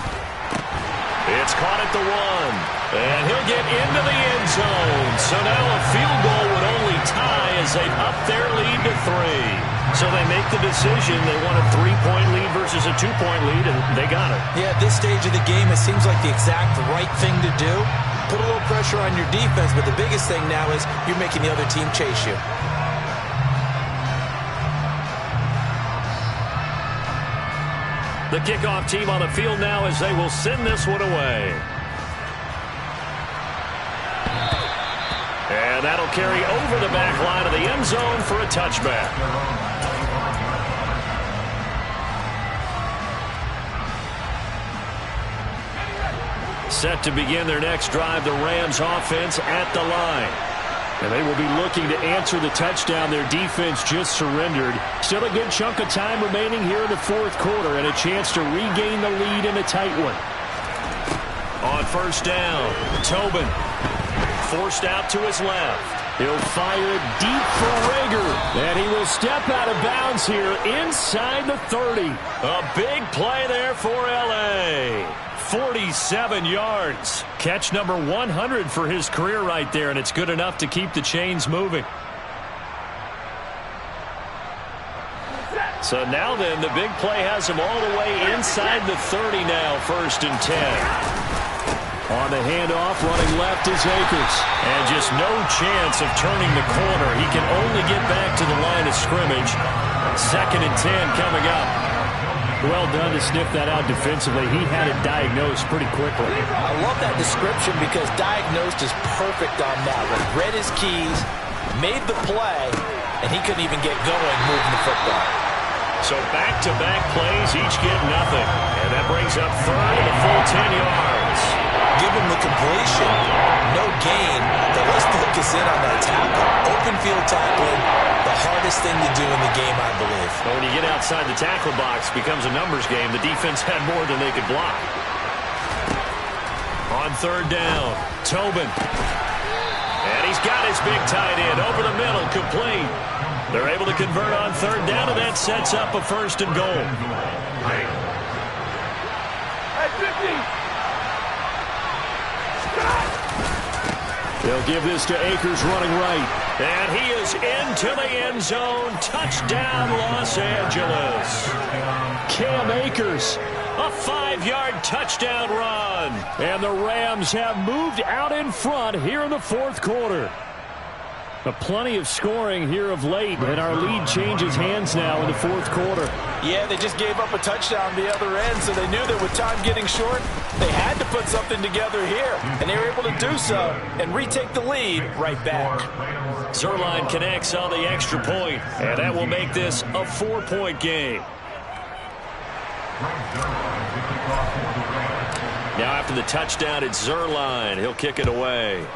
It's caught at the 1. And he'll get into the end zone. So now a field goal would only tie as they up their lead to 3. So they make the decision. They want a 3-point lead versus a 2-point lead, and they got it. Yeah, at this stage of the game, it seems like the exact right thing to do. Put a little pressure on your defense, but the biggest thing now is you're making the other team chase you. The kickoff team on the field now as they will send this one away. And that'll carry over the back line of the end zone for a touchback. Set to begin their next drive, the Rams offense at the line. And they will be looking to answer the touchdown their defense just surrendered. Still a good chunk of time remaining here in the fourth quarter and a chance to regain the lead in a tight one. On first down, Tobin forced out to his left. He'll fire it deep for Rager. And he will step out of bounds here inside the 30. A big play there for L.A. 47 yards. Catch number 100 for his career right there, and it's good enough to keep the chains moving. So now then, the big play has him all the way inside the 30 now, 1st and 10. On the handoff, running left is Akers. And just no chance of turning the corner. He can only get back to the line of scrimmage. 2nd and 10 coming up. Well done to sniff that out defensively. He had it diagnosed pretty quickly. I love that description because diagnosed is perfect on that one. Read his keys, made the play, and he couldn't even get going moving the football. So back-to-back plays, each get nothing. And that brings up 3rd and a full 10 yards. Give him the completion, no gain, but let's focus in on that tackle. Open field tackling, the hardest thing to do in the game, I believe. But when you get outside the tackle box, it becomes a numbers game. The defense had more than they could block. On 3rd down, Tobin. And he's got his big tight end over the middle, complete. They're able to convert on 3rd down, and that sets up a 1st and goal. They'll give this to Akers running right. And he is into the end zone. Touchdown, Los Angeles. Cam Akers. A 5-yard touchdown run. And the Rams have moved out in front here in the 4th quarter. Plenty of scoring here of late, and our lead changes hands now in the 4th quarter. Yeah, they just gave up a touchdown the other end, so they knew that with time getting short, they had to put something together here, and they were able to do so and retake the lead right back. Zuerlein connects on the extra point, and that will make this a 4-point game. Now after the touchdown, it's Zuerlein. He'll kick it away.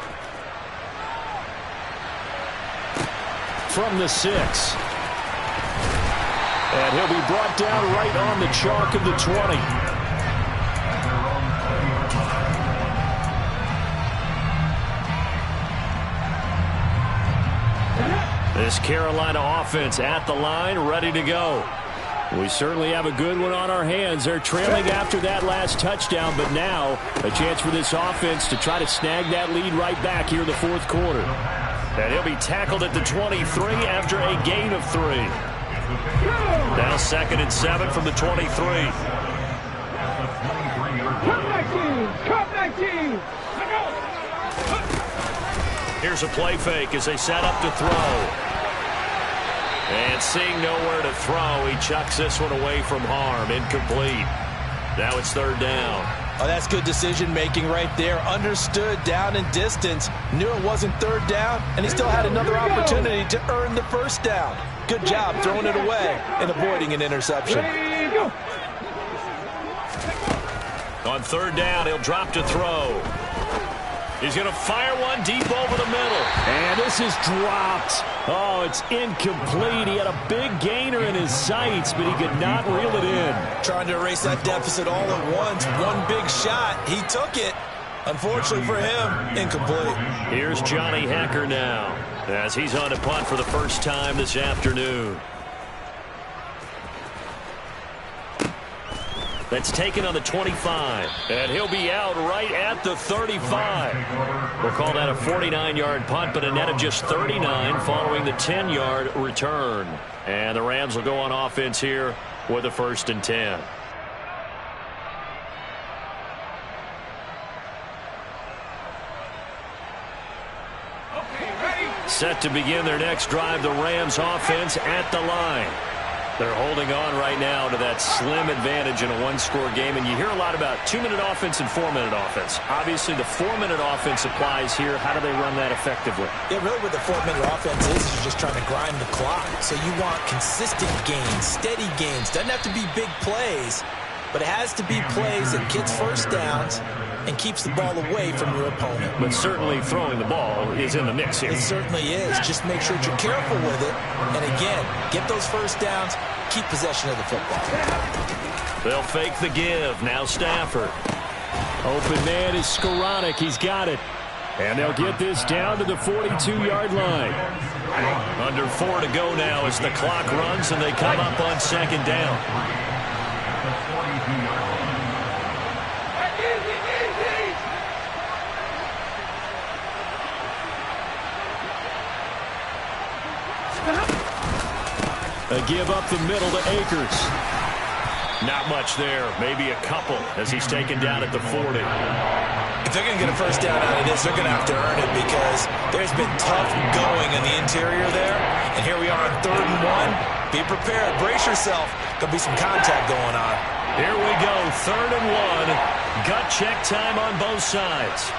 From the 6. And he'll be brought down right on the chalk of the 20. This Carolina offense at the line, ready to go. We certainly have a good one on our hands. They're trailing after that last touchdown, but now a chance for this offense to try to snag that lead right back here in the 4th quarter. And he'll be tackled at the 23 after a gain of 3. Now 2nd and 7 from the 23. Cut 19! Here's a play fake as they set up to throw. And seeing nowhere to throw, he chucks this one away from harm. Incomplete. Now it's 3rd down. Oh, that's good decision-making right there. Understood down and distance. Knew it wasn't 3rd down, and he still had another opportunity to earn the 1st down. Good job throwing it away and avoiding an interception. On 3rd down, he'll drop to throw. He's going to fire one deep over the middle. And this is dropped. Oh, it's incomplete. He had a big gainer in his sights, but he could not reel it in. Trying to erase that deficit all at once. One big shot. He took it. Unfortunately for him, incomplete. Here's Johnny Hekker now as he's on to punt for the first time this afternoon. That's taken on the 25, and he'll be out right at the 35. We'll call that a 49-yard punt, but a net of just 39 following the 10-yard return. And the Rams will go on offense here with a 1st and 10. Set to begin their next drive, the Rams offense at the line. They're holding on right now to that slim advantage in a one-score game, and you hear a lot about 2-minute offense and 4-minute offense. Obviously, the 4-minute offense applies here. How do they run that effectively? Yeah, really what the 4-minute offense is you're just trying to grind the clock. So you want consistent gains, steady gains. Doesn't have to be big plays, but it has to be plays that gets 1st downs and keeps the ball away from your opponent. But certainly throwing the ball is in the mix here. It certainly is. Just make sure that you're careful with it. And again, get those 1st downs, keep possession of the football. They'll fake the give. Now Stafford. Open man is Skoranek. He's got it. And they'll get this down to the 42-yard line. Under 4 to go now as the clock runs and they come up on 2nd down. A give up the middle to Akers. Not much there. Maybe a couple as he's taken down at the 40. If they're going to get a 1st down out of this, they're going to have to earn it because there's been tough going in the interior there. And here we are on 3rd and 1. Be prepared. Brace yourself. Could be some contact going on. Here we go, 3rd and 1. Gut check time on both sides.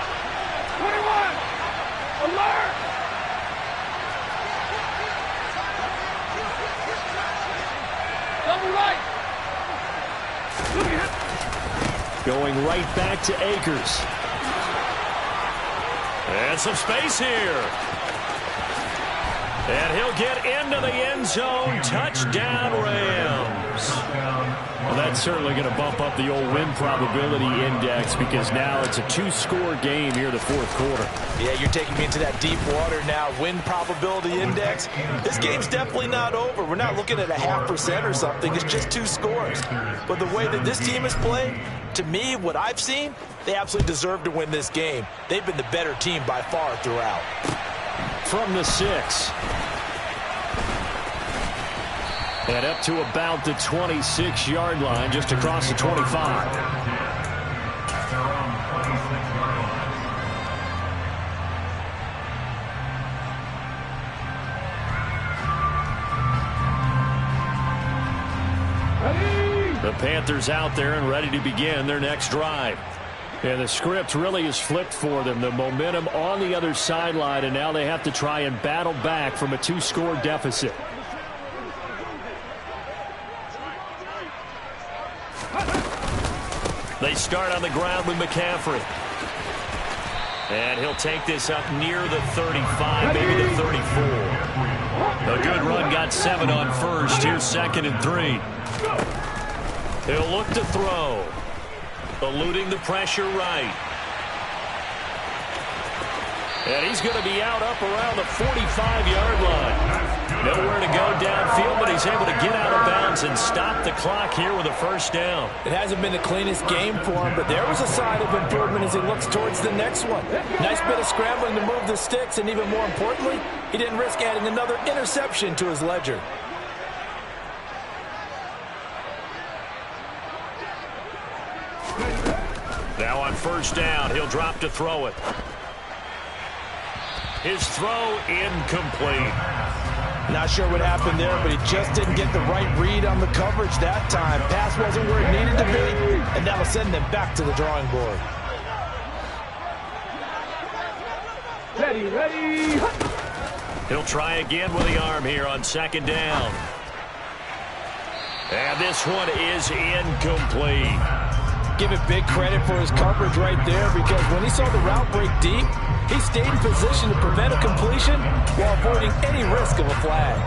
21. Alert. Double right. Going right back to Akers. And some space here. And he'll get into the end zone. Touchdown, Rams. Well, that's certainly going to bump up the old win probability index because now it's a 2-score game here in the 4th quarter. Yeah, you're taking me into that deep water now. Win probability index. This game's definitely not over. We're not looking at a 0.5% or something. It's just 2 scores. But the way that this team has played, to me, what I've seen, they absolutely deserve to win this game. They've been the better team by far throughout. From the 6. And up to about the 26-yard line, just across the 25. The Panthers out there and ready to begin their next drive. And the script really is flipped for them. The momentum on the other sideline, and now they have to try and battle back from a 2-score deficit. They start on the ground with McCaffrey. And he'll take this up near the 35, maybe the 34. A good run, got 7 on first. Here's 2nd and 3. He'll look to throw. Eluding the pressure right. And he's going to be out up around the 45-yard line. Nowhere to go downfield, but he's able to get out of bounds and stop the clock here with a 1st down. It hasn't been the cleanest game for him, but there was a sign of improvement as he looks towards the next one. Nice bit of scrambling to move the sticks, and even more importantly, he didn't risk adding another interception to his ledger. Now on 1st down, he'll drop to throw it. His throw incomplete. Not sure what happened there, but he just didn't get the right read on the coverage that time. Pass wasn't where it needed to be, and that'll send them back to the drawing board. Ready. He'll try again with the arm here on 2nd down. And this one is incomplete. Give it big credit for his coverage right there, because when he saw the route break deep, he stayed in position to prevent a completion while avoiding any risk of a flag.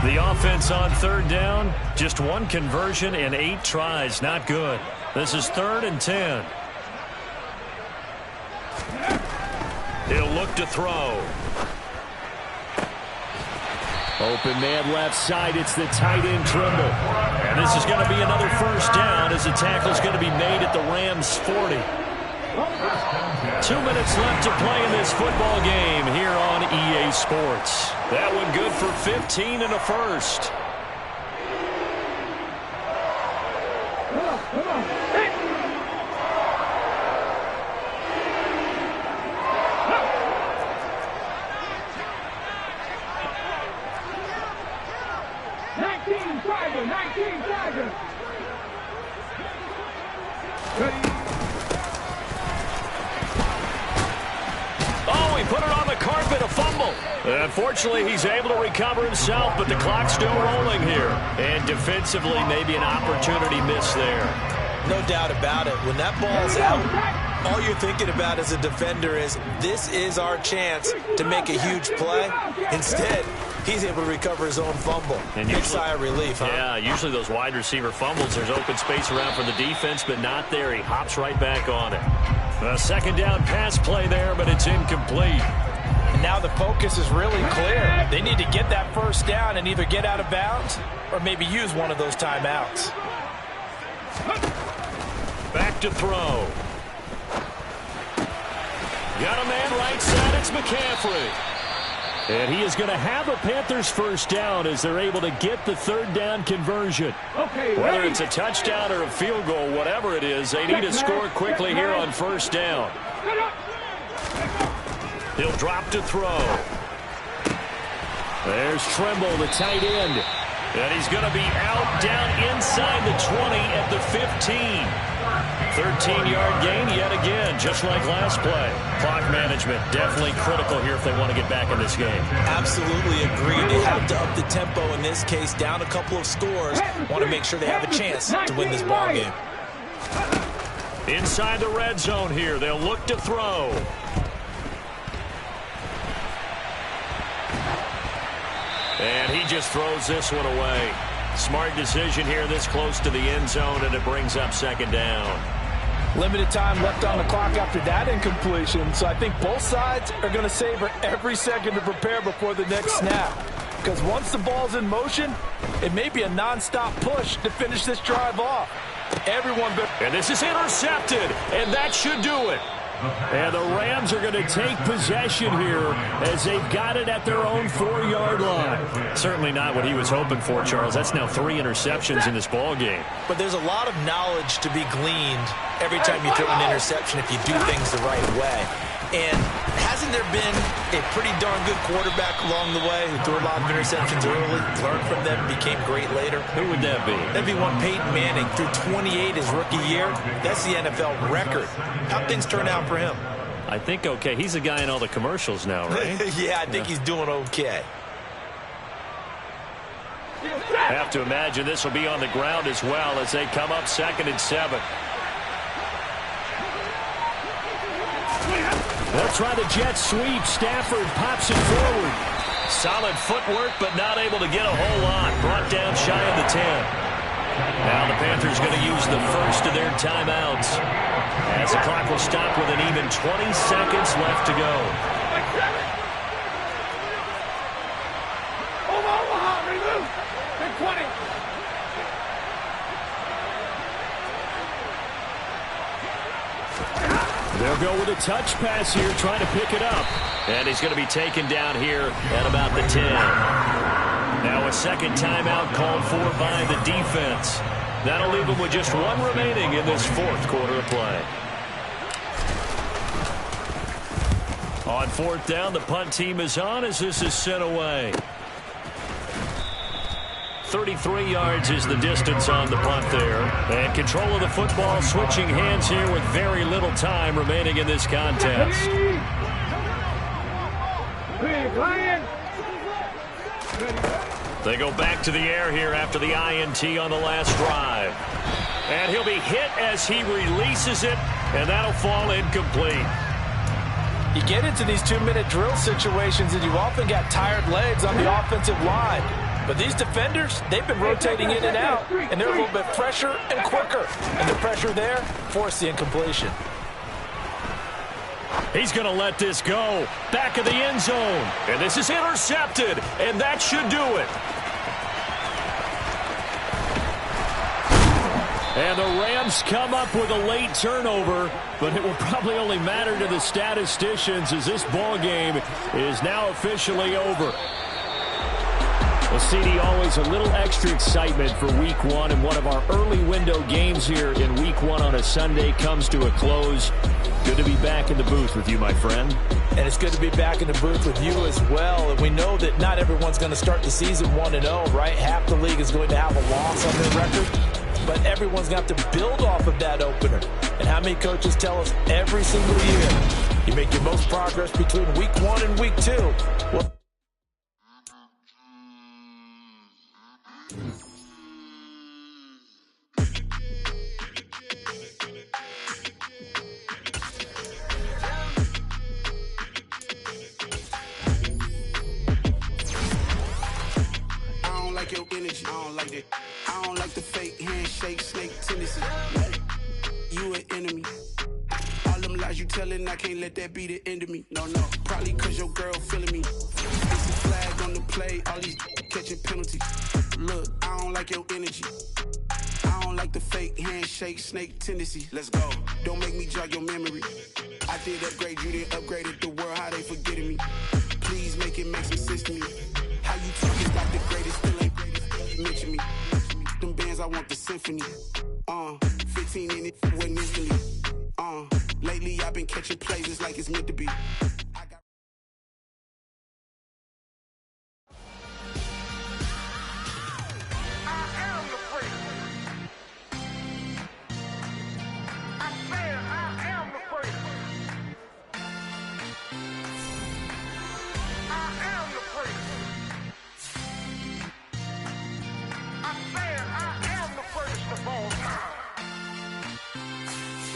The offense on 3rd down, just 1 conversion and 8 tries. Not good. This is 3rd and 10. He'll look to throw. Open man left side. It's the tight end Trimble. And this is going to be another 1st down as the tackle's going to be made at the Rams 40. 2 minutes left to play in this football game here on EA Sports. That one good for 15 and a 1st. Come on. Hey. 19 Tigers. Oh, he put it on the carpet, a fumble. Unfortunately, he's able to recover himself, but the clock's still rolling here. And defensively, maybe an opportunity miss there. No doubt about it. When that ball's out, all you're thinking about as a defender is, this is our chance to make a huge play. Instead, he's able to recover his own fumble. And big sigh of relief, huh? Yeah, usually those wide receiver fumbles, there's open space around for the defense, but not there. He hops right back on it. A 2nd down pass play there, but it's incomplete. And now the focus is really clear. They need to get that 1st down and either get out of bounds or maybe use one of those timeouts. Back to throw. Got a man right side. It's McCaffrey. And he is going to have a Panthers 1st down as they're able to get the 3rd down conversion. Okay, whether it's a touchdown or a field goal, whatever it is, they need to score quickly here on 1st down. He'll drop to throw. There's Trimble, the tight end. And he's going to be out down inside the 20 at the 15. 13-yard gain yet again, just like last play. Clock management definitely critical here if they want to get back in this game. Absolutely agree. They have to up the tempo in this case, down a couple of scores. Want to make sure they have a chance to win this ball game. Inside the red zone here, they'll look to throw. And he just throws this one away. Smart decision here this close to the end zone, and it brings up second down. Limited time left on the clock after that incompletion, so I think both sides are going to savor every second to prepare before the next snap. Because once the ball's in motion, it may be a non-stop push to finish this drive off. And this is intercepted, and that should do it. And the Rams are going to take possession here as they've got it at their own 4-yard line. Certainly not what he was hoping for, Charles. That's now 3 interceptions in this ball game. But there's a lot of knowledge to be gleaned every time you throw an interception if you do things the right way. And hasn't there been a pretty darn good quarterback along the way who threw a lot of interceptions early, learned from them, became great later? Who would that be? That'd be one Peyton Manning. Threw 28 his rookie year. That's the NFL record. How'd things turn out for him? I think okay. He's the guy in all the commercials now, right? Yeah, I think he's doing okay. Have to imagine this will be on the ground as well as they come up 2nd and 7. They'll try the jet sweep. Stafford pops it forward. Solid footwork, but not able to get a whole lot. Brought down shy of the 10. Now the Panthers going to use the first of their timeouts, as the clock will stop with an even 20 seconds left to go. Omaha, remove. Big 20. They'll go with a touch pass here, trying to pick it up. And he's going to be taken down here at about the 10. Now a second timeout called for by the defense. That'll leave them with just 1 remaining in this 4th quarter of play. On 4th down, the punt team is on as this is sent away. 33 yards is the distance on the punt there. And control of the football switching hands here with very little time remaining in this contest. They go back to the air here after the INT on the last drive. And he'll be hit as he releases it, and that'll fall incomplete. You get into these 2-minute drill situations, and you often got tired legs on the offensive line. But these defenders, they've been rotating in and out, and they're a little bit fresher and quicker. And the pressure there forced the incompletion. He's going to let this go. Back of the end zone. And this is intercepted, and that should do it. And the Rams come up with a late turnover, but it will probably only matter to the statisticians as this ball game is now officially over. Well, CD, always a little extra excitement for Week 1, and one of our early window games here in Week 1 on a Sunday comes to a close. Good to be back in the booth with you, my friend. And it's good to be back in the booth with you as well. And we know that not everyone's going to start the season 1-0, right? Half the league is going to have a loss on their record. But everyone's going to have to build off of that opener. And how many coaches tell us every single year, you make your most progress between Week 1 and Week 2. Well, your energy, I don't like that. I don't like the fake handshake, snake tendency. You an enemy. All them lies you telling, I can't let that be the end of me. No, probably cause your girl feeling me. It's a flag on the play, all these catching penalties. Look, I don't like your energy. I don't like the fake handshake, snake tendency. Let's go. Don't make me jog your memory. I did upgrade, you didn't upgrade it. The world, how they forgetting me. Please make it make some sense to me. How you talking about the greatest, still ain't greatest, mention me. Them bands, I want the symphony. 15 in it, wasn't instantly. Lately I've been catching plays, it's like it's meant to be.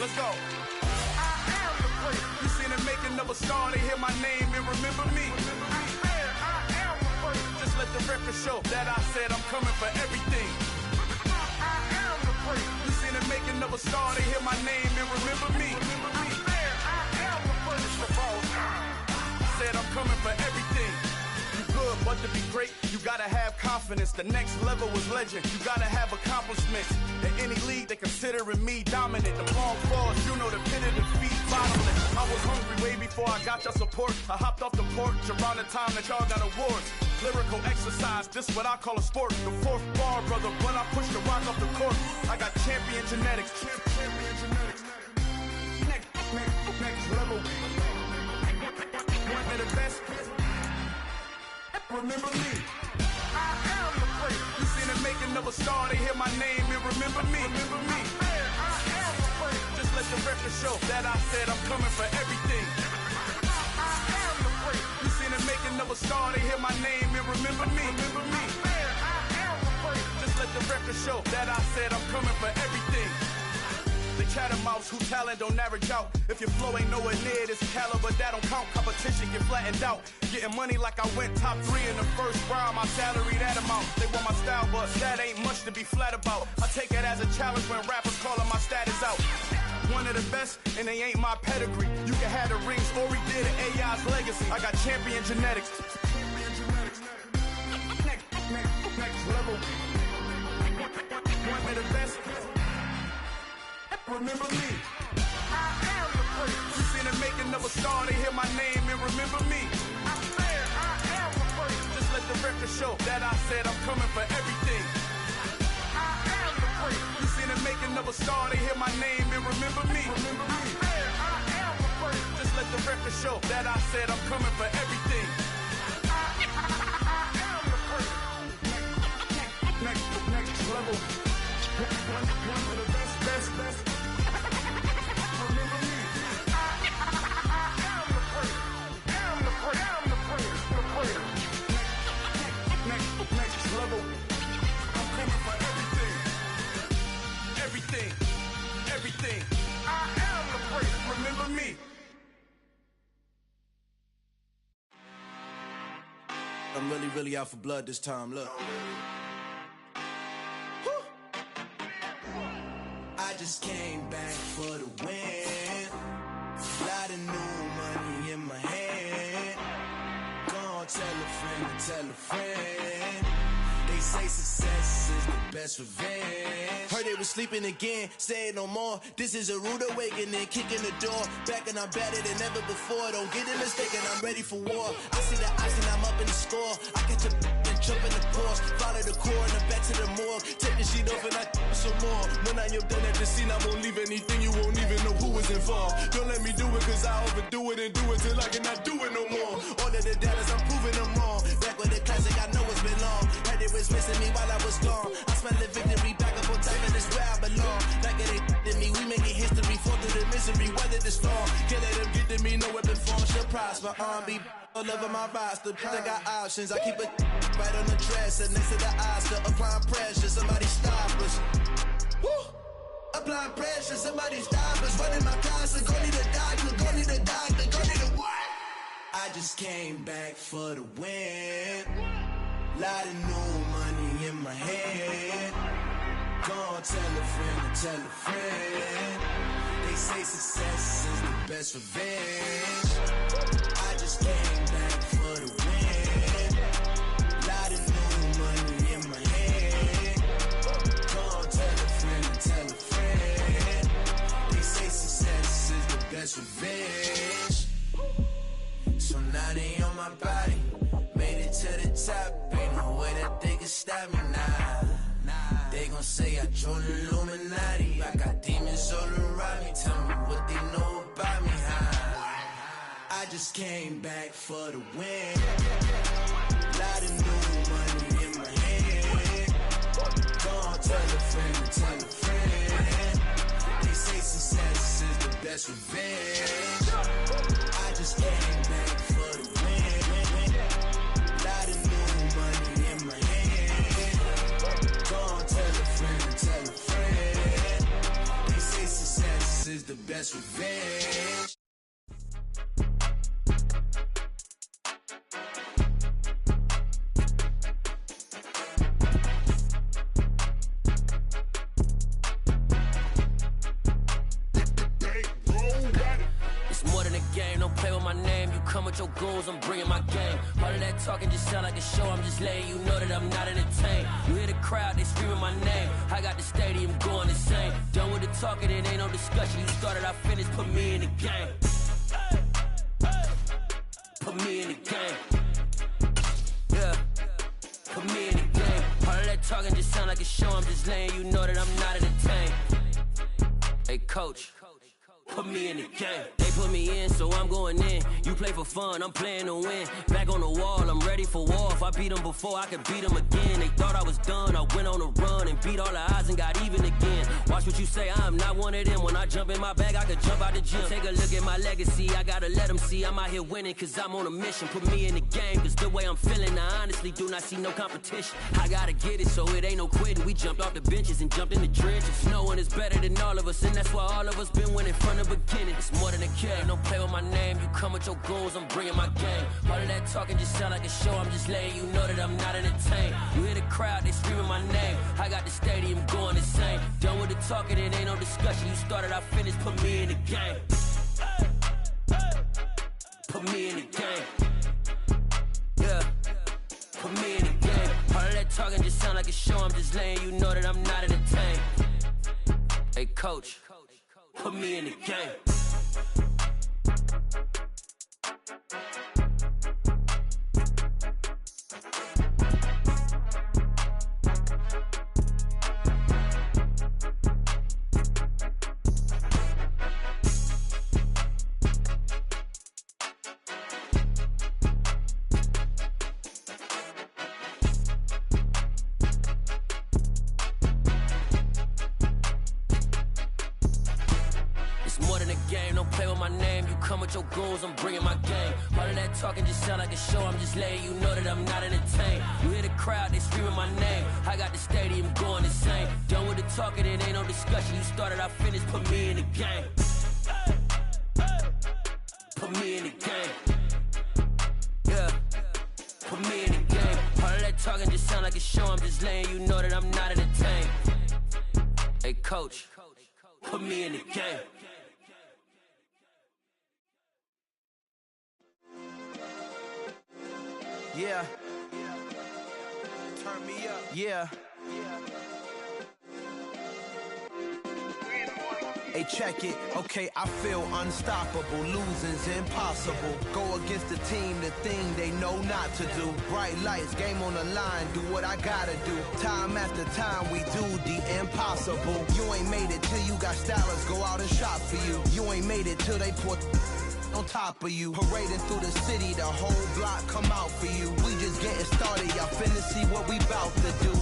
Let's go. I am the place. You seen the making of a star, they hear my name and remember me. I am the place. Just let the record show that I said I'm coming for everything. I am the place. You seen the making of a star, they hear my name and remember me. I am the place. Said I'm coming for everything. You good, but to be great, you gotta have confidence. The next level was legend. You gotta have accomplishments. In any league, they considering me dominant. The long falls, you know the pit of defeat, bottomless. I was hungry way before I got your support. I hopped off the porch around the time that y'all got awards. Lyrical exercise, this what I call a sport. The fourth bar, brother, when I push the rock off the court. I got champion genetics. Champion genetics. Next level. One of the best. Remember me. I am the place. You seen the making of a star, they hear my name and remember me. Remember me. I am the place. Just let the record show that I said I'm coming for everything. I am the place. You seen the making of a star, they hear my name and remember me. Remember me. I am the place. Just let the record show that I said I'm coming for everything. The catamounts who talent don't average out. If your flow ain't nowhere near this caliber, that don't count. Competition get flattened out. Getting money like I went top 3 in the first round. My salary that amount. They want my style, but that ain't much to be flat about. I take it as a challenge when rappers calling my status out. One of the best, and they ain't my pedigree. You can have the rings, or we did it, AI's legacy. I got champion genetics. Next level. One of the best. Remember me. I am the place. You seen the making of a star, they hear my name and remember me. I am the place. Just let the record show that I said I'm coming for everything. I am the place. You seen the making of a star, they hear my name and remember me. Remember me. I am the place. Just let the record show that I said I'm coming for everything. I am the place. Next level. One of the best. Next level. I'm coming for everything. Everything. I am the place. Remember me. I'm really out for blood this time. Look. Woo. I just came back for the win. Lot of new money in my hand. Gonna tell a friend. They say success is the best revenge. Heard they was sleeping again, say it no more. This is a rude awakening, kicking the door. Back and I'm better than ever before. Don't get it mistaken, I'm ready for war. I see the ice and I'm up in the score. I get to and jump in the course. Follow the core and I'm back to the morgue. Take the sheet off and I some more. When I am done at the scene, I won't leave anything. You won't even know who was involved. Don't let me do it cause I overdo it and do it till I cannot do it no more. All of the doubters, I'm proving them wrong. Back with the classic, I know it's been long. Heard it was missing me while I was gone. I smell the victory back up on time and it's where I belong. Like it ain't to me, we making history. Fall through the misery, weather the storm. Can't let them get to me, no weapon form should prosper. Be all over my roster. I got options, I keep it right on the dresser. Next to the Oscar, applying pressure. Somebody stop us. Woo! Applying pressure, somebody stop us. Running my closet, go need a doctor, go need a doctor, go need a what? I just came back for the win. Lot of new money in my hand. Gonna tell a friend. They say success is the best revenge. I just came back for the win. Lot of new money in my hand. Gonna tell a friend. They say success is the best revenge. So now they on my body. Made it to the top. Ain't no way that they can stop me now. They gon' say I joined the Illuminati. I got demons all around me. Tell me what they know about me, huh? I just came back for the win. Lot of new money in my hand. Gonna tell a friend. They say success is the best revenge. I just came back for the win. Lot of new money in my hand. Gonna tell a friend. They say success is the that's revenge. With your goons, I'm bringing my game. All of that talking just sound like a show. I'm just letting you know that I'm not entertained. You hear the crowd, they screaming my name. I got the stadium going insane. Done with the talking, it ain't no discussion. You started, I finished, put me in the game. Put me in the game. Yeah, put me in the game. All of that talking just sound like a show. I'm just letting you know that I'm not entertained. Hey, coach, put me in the game. They put me in, so I'm going in. You play for fun, I'm playing to win. Back on the wall, I'm ready for war. If I beat them before, I could beat them again. They thought I was done, I went on a run and beat all the odds and got even again. Watch what you say, I'm not one of them. When I jump in my bag, I could jump out the gym. Take a look at my legacy, I gotta let them see I'm out here winning, cause I'm on a mission. Put me in the game, cause the way I'm feeling, I honestly do not see no competition. I gotta get it, so it ain't no quitting. We jumped off the benches and jumped in the trenches. No one is better than all of us, and that's why all of us been winning from the beginning. It's more than a kill, don't play with my name. You come with your goons, I'm bringing my game. All of that talking just sound like a show. I'm just letting you know that I'm not entertained. You hear the crowd, they screaming my name. I got the stadium going insane. Done with the talking, it ain't no discussion. You started, I finished, put me in the game. Put me in the game. Yeah, put me in the game. All of that talking just sound like a show. I'm just letting you know that I'm not entertained. Hey, coach, put me in the game. Your goals, I'm bringing my game. All of that talking just sound like a show. I'm just letting you know that I'm not entertained. You hear the crowd, they screaming my name. I got the stadium going insane. Done with the talking, it ain't no discussion. You started, I finished, put me in the game. Put me in the game. Yeah, put me in the game. All of that talking just sound like a show. I'm just letting you know that I'm not entertained. Hey, coach, put me in the game. Yeah. Turn me up. Yeah. Hey, check it. Okay, I feel unstoppable. Losing's impossible. Go against the team, the thing they know not to do. Bright lights, game on the line, do what I gotta do. Time after time, we do the impossible. You ain't made it till you got stylists go out and shop for you. You ain't made it till they put on top of you. Parading through the city, the whole block come out for you. We just getting started, y'all finna see what we bout to do.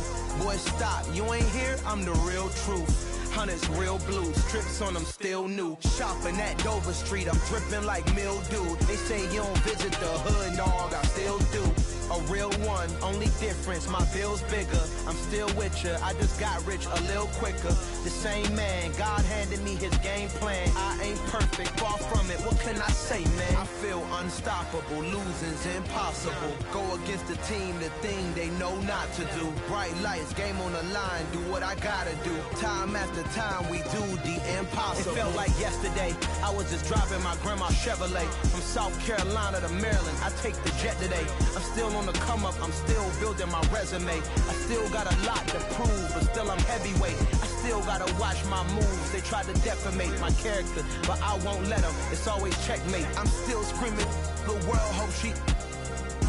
Boy, stop, you ain't here, I'm the real truth. Hunters, real blue, strips on them still new. Shopping at Dover Street, I'm dripping like mildew. They say you don't visit the hood, dog, I still do. A real one, only difference, my bill's bigger. I'm still with ya, I just got rich a little quicker. The same man, God handed me his game plan. I ain't perfect, far from it, what can I say, man? I feel unstoppable, losing's impossible. Go against the team, the thing they know not to do. Bright lights, game on the line, do what I gotta do. Time after time, we do the impossible. It felt like yesterday, I was just driving my grandma's Chevrolet. From South Carolina to Maryland, I take the jet today. I'm still on the come up, I'm still building my resume. I still got a lot to prove, but still I'm heavyweight. I still gotta watch my moves. They try to defamate my character, but I won't let them. It's always checkmate. I'm still screaming, the world hope she.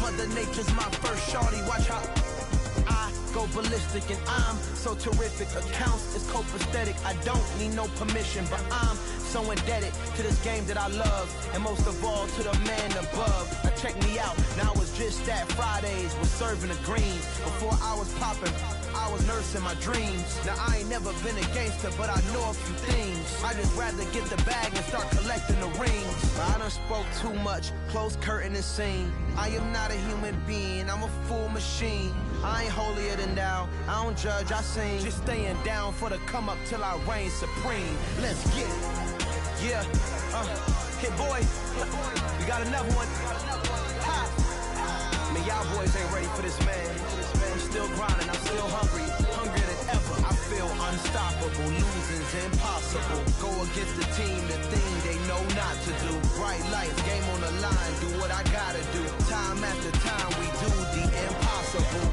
Mother Nature's my first shorty, watch how I go ballistic, and I'm so terrific. Accounts is copacetic, I don't need no permission, but I'm so indebted to this game that I love, and most of all to the man above. Now check me out, now it's just that Fridays was serving the greens. Before I was popping, I was nursing my dreams. Now I ain't never been a gangster, but I know a few things. I just rather get the bag and start collecting the rings. I done spoke too much, close curtain and scene. I am not a human being, I'm a full machine. I ain't holier than thou, I don't judge, I sing. Just staying down for the come up till I reign supreme. Let's get it. Yeah, hit boy, we got another one. Ha. Man, y'all boys ain't ready for this, man. I'm still grinding, I'm still hungry, hungrier than ever. I feel unstoppable, losing's impossible. Go against the team, the thing they know not to do. Bright lights, game on the line, do what I gotta do. Time after time, we do the impossible.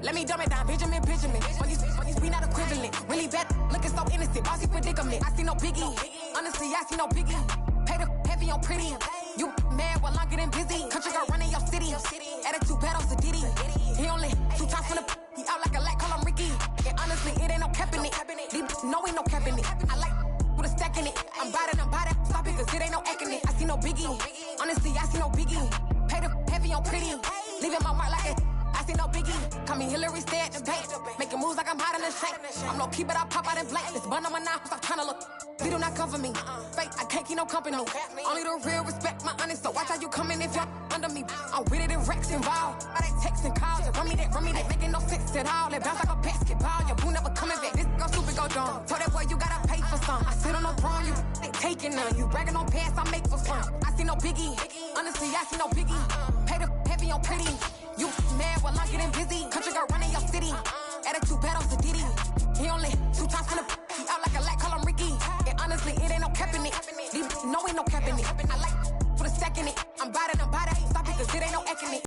Let me dumb it down, Benjamin. All these we not equivalent. Really bad, looking so innocent. Bossy predicament. I see no biggie. Honestly, I see no biggie. Pay the heavy on pretty. You mad while I'm getting busy. Country girl running your city. Attitude bad on Diddy. He only 2 times from the. He out like a light, call him Ricky. And honestly, it ain't no cap in it. No, ain't no cap in it. I like with a stack in it. I'm bad. Stop it, cause it ain't no acting it. I see no biggie. Honestly, I see no biggie. Pay the heavy on pretty. Leaving my mark like it. I see no biggie. Call me Hillary, stay at the bank. Making moves like I'm hot in the shank. I'm low key, but I pop out in blank. This bun on my knife, stop trying to look. They do not come for me. Fake, I can't keep no company. Only the real respect my honest. So watch how you coming if you're under me. I'm with it in Rex involved. All they texts and calls. Run me that making no sense at all. They bounce like a basketball. Your boo never coming back. This go stupid, go dumb. Told that boy you gotta pay for some. I sit on the throne, you ain't taking none. You bragging on past, I make for fun. I see no biggie. Honestly, I see no biggie. Pay the heavy on pretty. You mad while I'm getting busy. Country girl running your city. Attitude bad on Diddy. He only 2 times from the. He out like a light, call him Ricky. And honestly, it ain't no cap in it. No, ain't no cap in it.